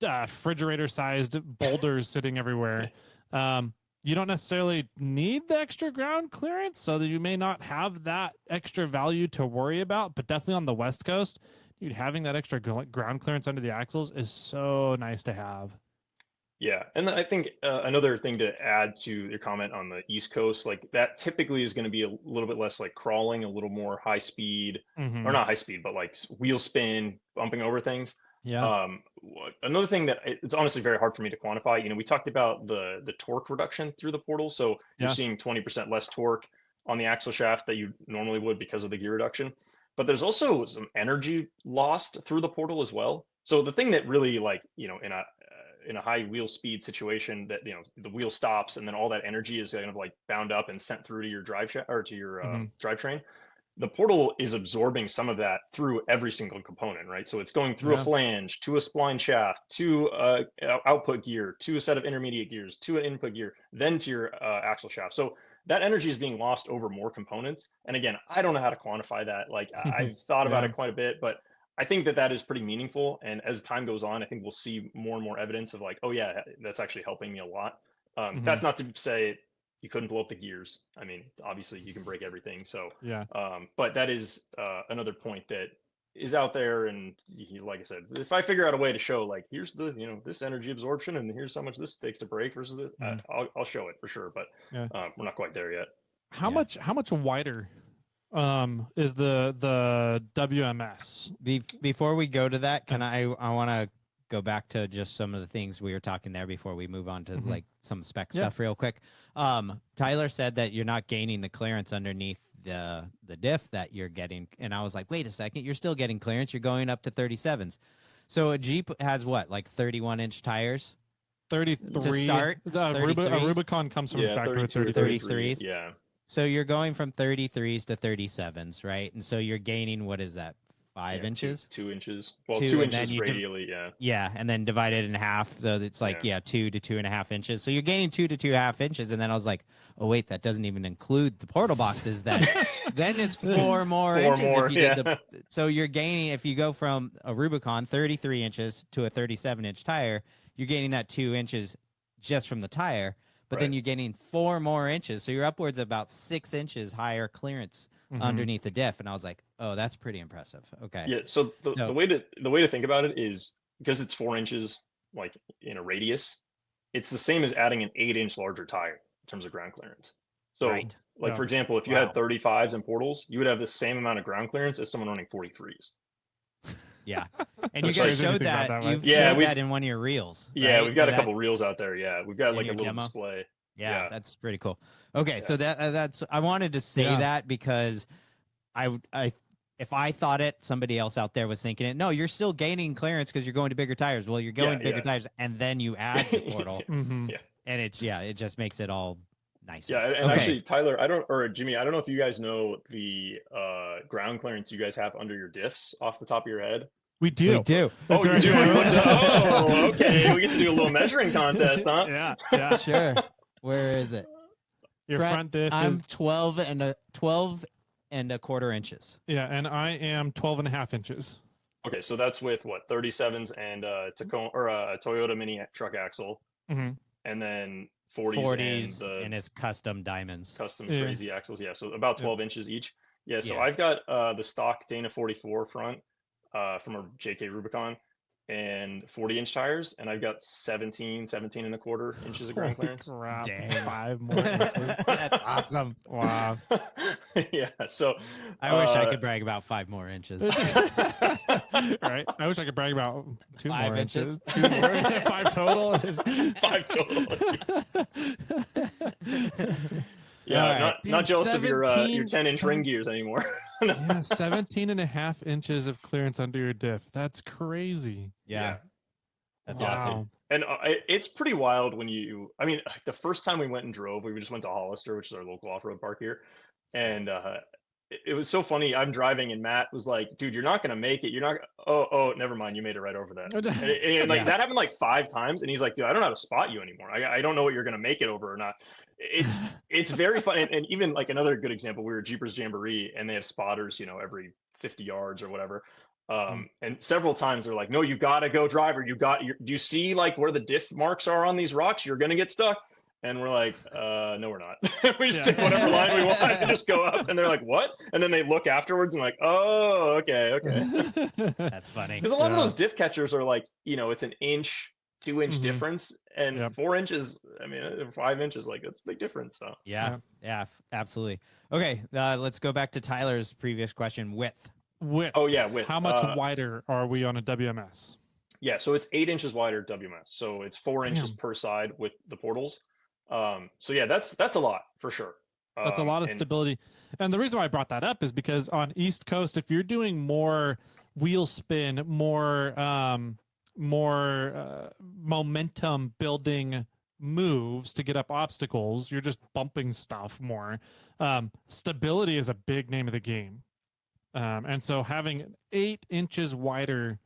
refrigerator sized boulders sitting everywhere. You don't necessarily need the extra ground clearance, so that you may not have that extra value to worry about. But definitely on the West Coast, dude, having that extra ground clearance under the axles is so nice to have. Yeah, and I think another thing to add to your comment on the East Coast, like that typically is going to be a little bit less like crawling, a little more high speed, or Mm-hmm. not high speed, but like wheel spin, bumping over things. Yeah. Another thing that it's honestly very hard for me to quantify. We talked about the torque reduction through the portal, so you're Yeah. seeing 20% less torque on the axle shaft that you normally would because of the gear reduction. But there's also some energy lost through the portal as well. So the thing that really like in a high wheel speed situation that the wheel stops and then all that energy is kind of like bound up and sent through to your drive shaft or to your Mm-hmm. drivetrain. The portal is absorbing some of that through every single component, right? So it's going through a Yeah. flange to a spline shaft to output gear to a set of intermediate gears to an input gear, then to your axle shaft. So that energy is being lost over more components. And again, I don't know how to quantify that. Like I've thought about Yeah. it quite a bit, but I think that is pretty meaningful. And as time goes on, I think we'll see more and more evidence of like, oh yeah, that's actually helping me a lot. Mm-hmm. That's not to say you couldn't blow up the gears. I mean, obviously you can break everything. So, Yeah. but that is another point that is out there. And like I said, if I figure out a way to show like, here's the, this energy absorption and here's how much this takes to break versus this, Mm-hmm. I'll show it for sure. But Yeah. we're not quite there yet. How much wider is the WMS? Before we go to that, can I want to go back to just some of the things we were talking there before we move on to Mhm. like some spec Yeah. stuff real quick. Tyler said that you're not gaining the clearance underneath the diff that you're getting, and I was like, wait a second, you're still getting clearance. You're going up to 37s. So a Jeep has what, like 31-inch tires? 33 To start, a 33s? Rubicon comes from the Yeah, factory with 32 or 33. 33. 33s. Yeah. So you're going from 33s to 37s, right? And so you're gaining, what is that, 5 inches? 2 inches. Well, Two, two and then inches you radially, yeah. Yeah, and then divide it in half. So it's like, Yeah. 2 to 2.5 inches. So you're gaining 2 to 2.5 inches. And then I was like, oh, wait, that doesn't even include the portal boxes. Then it's 4 more Four inches more, if you did the. So you're gaining, if you go from a Rubicon 33 inches to a 37-inch tire, you're gaining that 2 inches just from the tire. But then Right. you're gaining 4 more inches. So you're upwards of about 6 inches higher clearance Mhm. underneath the diff. And I was like, oh, that's pretty impressive. Okay. Yeah. So the So- way to think about it is because it's 4 inches like in a radius, it's the same as adding an 8-inch larger tire in terms of ground clearance. So Right. like Yeah. for example, if you Wow. had 35s and portals, you would have the same amount of ground clearance as someone running 43s. Yeah. And you Which, guys like- showed Think about that. that, right? You've Yeah, showed we've- that in one of your reels. Yeah, right? we've got And a that- couple reels out there. Yeah, we've got in like a your little demo? display. Yeah, Yeah. that's pretty cool. Okay, Yeah. so that's I wanted to say Yeah. that because I if I thought it, somebody else out there was thinking it. No, you're still gaining clearance because you're going to bigger tires. Well, you're going Yeah, to bigger yeah. tires, and then you add the portal, Mhm. Yeah. and it just makes it all nicer. Yeah, and Okay. actually, Tyler, or Jimmy, I don't know if you guys know the ground clearance you guys have under your diffs off the top of your head. We do. We do. Oh, you That's do? right. Oh, okay. We get to do a little measuring contest, huh? Yeah. Yeah. Sure. Where is it? Your Front- front diff I'm is 12 and a quarter inches. yeah, and I am 12.5 inches. Okay, so that's with what 37s and Tacoma or a Toyota mini truck axle, Mhm. and then 40s, 40s and the and his custom diamonds. custom Yeah. crazy axles. Yeah, so about Yeah. 12 inches each. Yeah, so Yeah. I've got the stock Dana 44 front from a JK Rubicon and 40-inch tires, and I've got 17 and a quarter inches of ground Holy clearance. crap. Dang. 5 more inches. That's awesome. Wow. Yeah, so I wish I could brag about 5 more inches. Right. I wish I could brag about 2 5 more inches. inches. 2 more, 5 total. 5 total. Yeah, All right. not jealous of your 17 10-inch ring gears anymore. Yeah, 17.5 inches of clearance under your diff. That's crazy. Yeah. That's Wow. awesome. And it's pretty wild when I mean, the first time we went and drove, we just went to Hollister, which is our local off-road park here. And it was so funny. I'm driving and Matt was like, dude, you're not going to make it. You're not. Oh, never mind. You made it right over that. And like Yeah. that happened like 5 times. And he's like, dude, I don't know how to spot you anymore. I don't know what you're going to make it over or not. It's very fun. And even like another good example, we were at Jeepers Jamboree and they have spotters, every 50 yards or whatever. And several times they're like, no, you got to go driver. Do you see like where the diff marks are on these rocks? You're going to get stuck. And we're like, no, we're not. We just Yeah. take whatever line we want and just go up. And they're like, what? And then they look afterwards and like, oh, okay. That's funny. Because a lot of Yeah. those diff catchers are like, it's an inch, 2-inch Mhm. difference. And Yep. 4 inches, I mean, 5 inches, like that's a big difference. So Yeah. Yeah, absolutely. Okay, let's go back to Tyler's previous question, width. Width. oh yeah, with How much wider are we on a WMS? yeah, so it's 8 inches wider WMS. So it's 4 inches Damn. per side with the portals. So yeah, that's a lot for sure. That's a lot of and- stability. And the reason why I brought that up is because on East Coast, if you're doing more wheel spin, more momentum building moves to get up obstacles, you're just bumping stuff more. Stability is a big name of the game. And so having 8 inches wider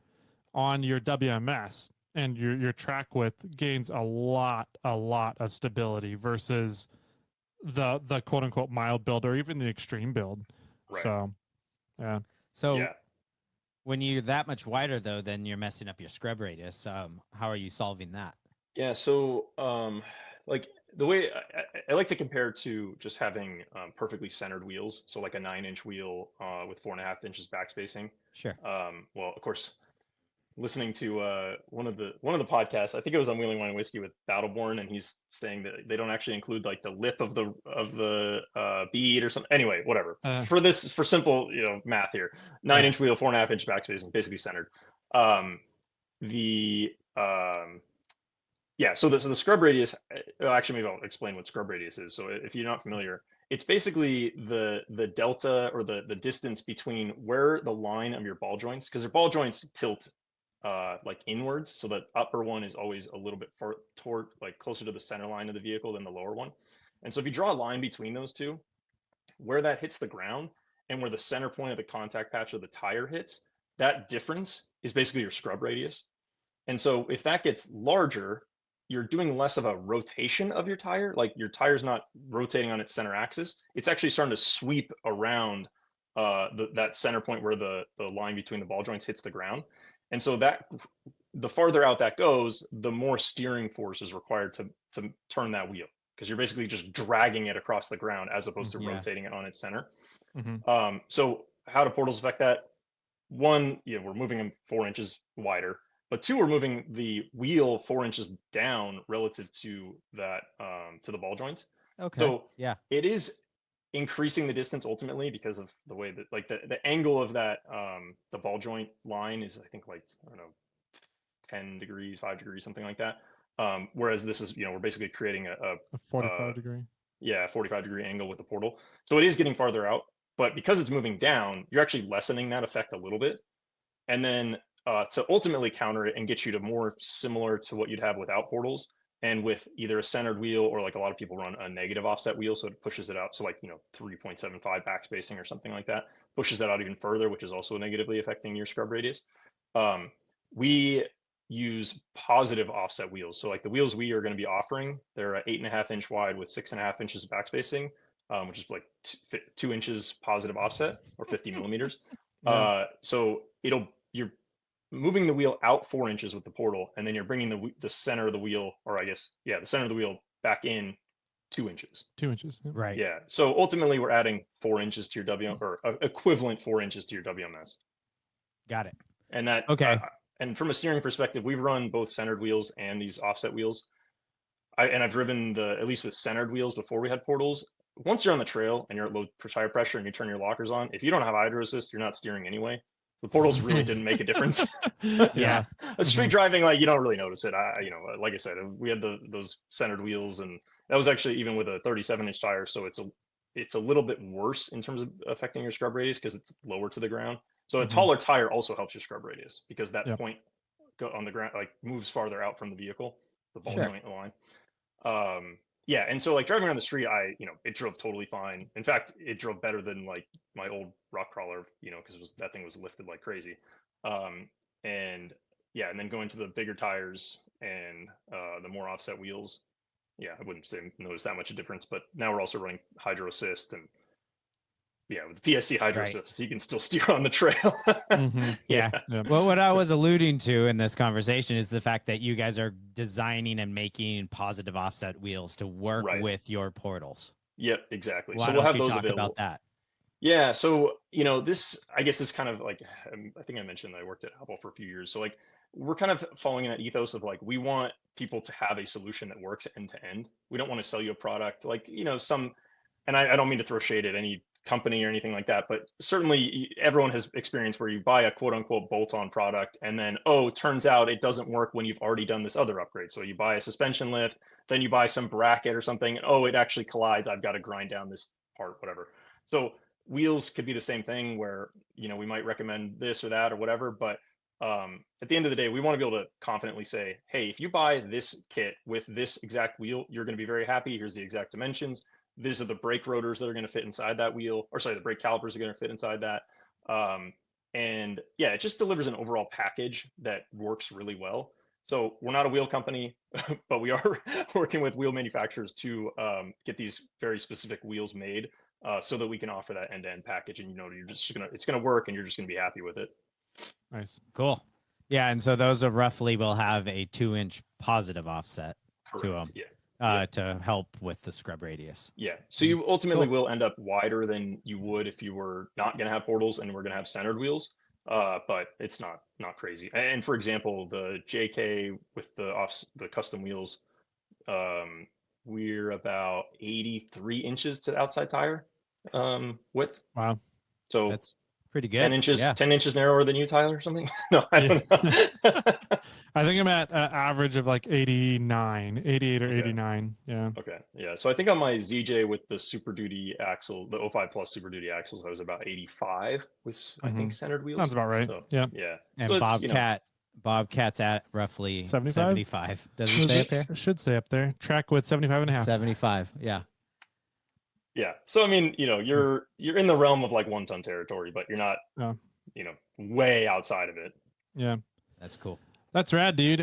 on your WMS and your track width gains a lot of stability versus the quote unquote mild build or even the extreme build. Right. So yeah. So yeah. when you're that much wider, though, then you're messing up your scrub radius. How are you solving that? Yeah, so like the way I like to compare to just having perfectly centered wheels. So like a 9-inch wheel with 4.5 inches back spacing. Sure. Well, of course, listening to one of the podcasts, I think it was on Wheeling Wine and Whiskey with Battleborn, and he's saying that they don't actually include like the lip of the bead or something. Anyway, whatever. For simple math here, 9-inch wheel, 4.5-inch back spacing, basically centered. Yeah, so the scrub radius, actually maybe I'll explain what scrub radius is. So if you're not familiar, it's basically the delta or the distance between where the line of your ball joints, because your ball joints tilt like inwards, so the upper one is always a little bit far toward like closer to the center line of the vehicle than the lower one. And so if you draw a line between those two, where that hits the ground and where the center point of the contact patch of the tire hits, that difference is basically your scrub radius. And so if that gets larger, you're doing less of a rotation of your tire. Like your tire's not rotating on its center axis. It's actually starting to sweep around that center point where the line between the ball joints hits the ground. And so that the farther out that goes, the more steering force is required to turn that wheel, because you're basically just dragging it across the ground as opposed to Yeah. rotating it on its center. Mhm. So how do portals affect that? One, we're moving them 4 inches wider, but two, we're moving the wheel 4 inches down relative to that to the ball joints. Okay. So Yeah. it is increasing the distance ultimately because of the way that like the angle of that the ball joint line is, I think, like, I don't know, 10 degrees, 5 degrees, something like that. Whereas this is, we're basically creating A 45 degree. 45-degree angle with the portal. So it is getting farther out, but because it's moving down, you're actually lessening that effect a little bit. And then to ultimately counter it and get you to more similar to what you'd have without portals, and with either a centered wheel, or like a lot of people run a negative offset wheel, so it pushes it out. So like, 3.75 backspacing or something like that, pushes that out even further, which is also negatively affecting your scrub radius. We use positive offset wheels. So like the wheels we are going to be offering, they're 8.5-inch wide with 6.5 inches of backspacing, which is like 2 inches positive offset, or 50 millimeters. Yeah. So you're moving the wheel out 4 inches with the portal, and then you're bringing the center of the wheel, or I guess, the center of the wheel back in 2 inches. 2 inches. Yeah. Right. Yeah. So ultimately, we're adding 4 inches to your WM, or equivalent 4 inches to your WMS. Got it. And that, Okay. and from a steering perspective, we've run both centered wheels and these offset wheels. I've driven at least with centered wheels before we had portals. Once you're on the trail and you're at low tire pressure and you turn your lockers on, if you don't have hydro assist, you're not steering anyway. The portals really didn't make a difference. Yeah. A street driving, like, you don't really notice it. Like I said, we had those centered wheels, and that was actually even with a 37-inch tire. So it's a little bit worse in terms of affecting your scrub radius because it's lower to the ground. So a Mhm. taller tire also helps your scrub radius because that Yep. point on the ground, like, moves farther out from the vehicle, the ball Sure. joint line. Yeah, and so like driving around the street, it drove totally fine. In fact, it drove better than like my old rock crawler, because that thing was lifted like crazy. And yeah, and then going to the bigger tires and the more offset wheels, yeah, I wouldn't say notice that much a difference. But now we're also running hydro assist, and yeah, with the PSC hydro Right. assist, you can still steer on the trail. Mhm. Yeah. Yeah. Well, what I was alluding to in this conversation is the fact that you guys are designing and making positive offset wheels to work Right. with your portals. Yep, exactly. Why So we'll don't have you those talk available. about that? Yeah, so I guess this kind of like, I think I mentioned that I worked at Apple for a few years. So like we're kind of following in that ethos of like, we want people to have a solution that works end to end. We don't want to sell you a product like, and I don't mean to throw shade at any company or anything like that, but certainly everyone has experience where you buy a quote unquote bolt-on product, and then, oh, turns out it doesn't work when you've already done this other upgrade. So you buy a suspension lift, then you buy some bracket or something, and, oh, it actually collides. I've got to grind down this part, whatever. So wheels could be the same thing where, we might recommend this or that or whatever, but at the end of the day, we want to be able to confidently say, hey, if you buy this kit with this exact wheel, you're going to be very happy. Here's the exact dimensions. These are the brake rotors that are going to fit inside that wheel, or sorry, the brake calipers are going to fit inside that. And yeah, it just delivers an overall package that works really well. So we're not a wheel company, but we are working with wheel manufacturers to get these very specific wheels made, so that we can offer that end-to-end package, and it's gonna work, and you're just gonna be happy with it. Nice. Cool. Yeah, and so those are roughly will have a 2-inch positive offset to them. Yeah. To help with the scrub radius. Yeah. So you ultimately Cool. will end up wider than you would if you were not going to have portals and we're going to have centered wheels. But it's not crazy. And for example, the JK with the custom wheels, we're about 83 inches to the outside tire width. Wow. So That's pretty good. 10 inches, Yeah. 10 inches narrower than you, Tyler, or something? No, I don't know. I think I'm at average of like 89, 88 or Okay. 89. Yeah. Okay. Yeah. So I think on my ZJ with the Super Duty axle, the 05 Plus Super Duty axles, I was about 85 with, I think, centered wheels. Sounds about right. So, Yeah. yeah. And So it's, Bobcat's at roughly 75? 75. Does it say up there? It should say up there. Track with 75 and a half. 75. Yeah. Yeah. So I mean, you're in the realm of like 1-ton territory, but you're not, Yeah. way outside of it. Yeah. That's cool. That's rad, dude.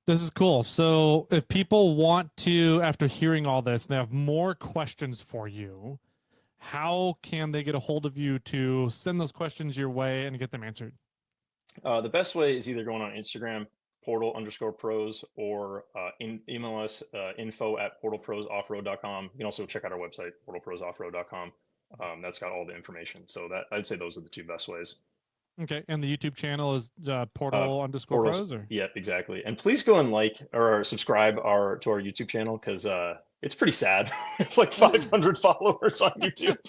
This is cool. So if people want to, after hearing all this, they have more questions for you, how can they get a hold of you to send those questions your way and get them answered? The best way is either going on Instagram, portal_pros, or email us, info@portalprosoffroad.com. You can also check out our website, portalprosoffroad.com. That's got all the information. So that I'd say those are the two best ways. Okay. And the YouTube channel is Portals, portal_pros or? yeah, exactly. And please go and like or subscribe to our YouTube channel because it's pretty sad. It's like 500 followers on YouTube.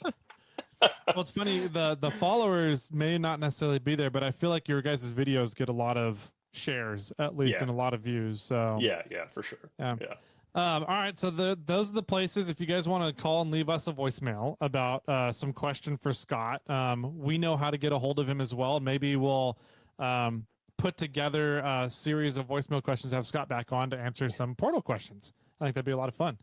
Well, it's funny. The followers may not necessarily be there, but I feel like your guys' videos get a lot of shares, at least, Yeah. and a lot of views. So Yeah, for sure. Yeah. Yeah. All right, so those are the places. If you guys want to call and leave us a voicemail about some question for Scott, we know how to get a hold of him as well. Maybe we'll put together a series of voicemail questions to have Scott back on to answer some portal questions. I think that'd be a lot of fun.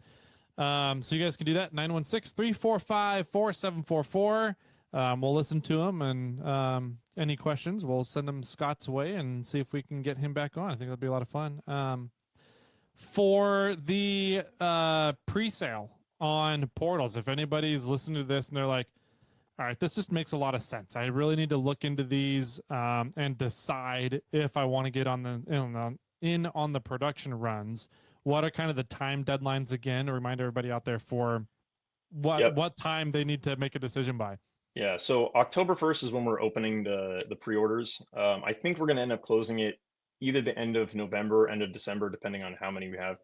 So you guys can do that, 916-345-4744. We'll listen to them, and any questions, we'll send them Scott's way and see if we can get him back on. I think that'd be a lot of fun. For the pre-sale on portals, if anybody's listening to this and they're like, all right, this just makes a lot of sense, I really need to look into these and decide if I want to get on the production runs, what are kind of the time deadlines again, to remind everybody out there for what time they need to make a decision by? Yeah, so October 1st is when we're opening the pre-orders. I think we're going to end up closing it either the end of November, end of December, depending on how many we have.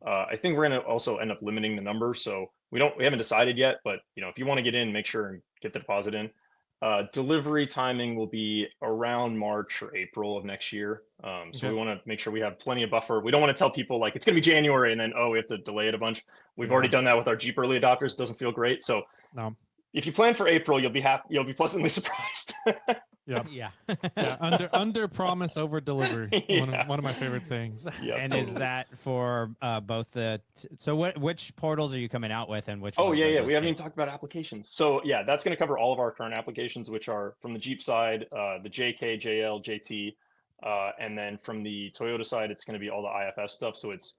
I think we're going to also end up limiting the number, so we haven't decided yet, but if you want to get in, make sure and get the deposit in. Delivery timing will be around March or April of next year. So we want to make sure we have plenty of buffer. We don't want to tell people like it's going to be January and then we have to delay it a bunch. We've already done that with our Jeep early adopters. It doesn't feel great. So No. if you plan for April, you'll be happy. You'll be pleasantly surprised. Yep. Yeah. Yeah. Under promise, over deliver. Yeah. One of my favorite sayings. Yeah, And totally. is that for both so which portals are you coming out with, and which Oh, ones yeah, are yeah. those We haven't even things? talked about applications. So yeah, that's going to cover all of our current applications, which are from the Jeep side, the JK, JL, JT, and then from the Toyota side, it's going to be all the IFS stuff. So it's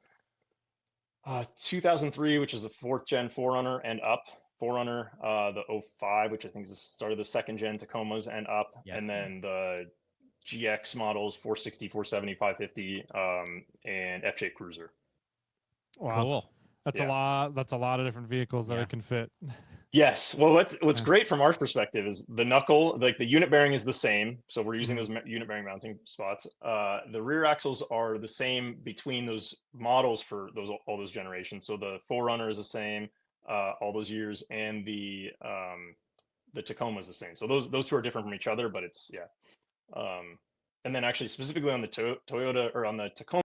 2003, which is the 4th gen 4Runner and up. 4Runner, the 05, which I think is the start of the 2nd gen Tacomas and up, Yep. and then the GX models 460, 470, 550, and F-Shape Cruiser. Wow. Cool. That's a Yeah. lot. That's a lot of different vehicles that Yeah. it can fit. Yes. Well, what's Yeah. great from our perspective is the knuckle, like the unit bearing is the same. So we're using Mhm. those unit bearing mounting spots. The rear axles are the same between those models for all those generations. So the 4Runner is the same all those years, and the Tacoma is the same. So those two are different from each other, but it's yeah. And then actually specifically on the Toyota or on the Tacoma.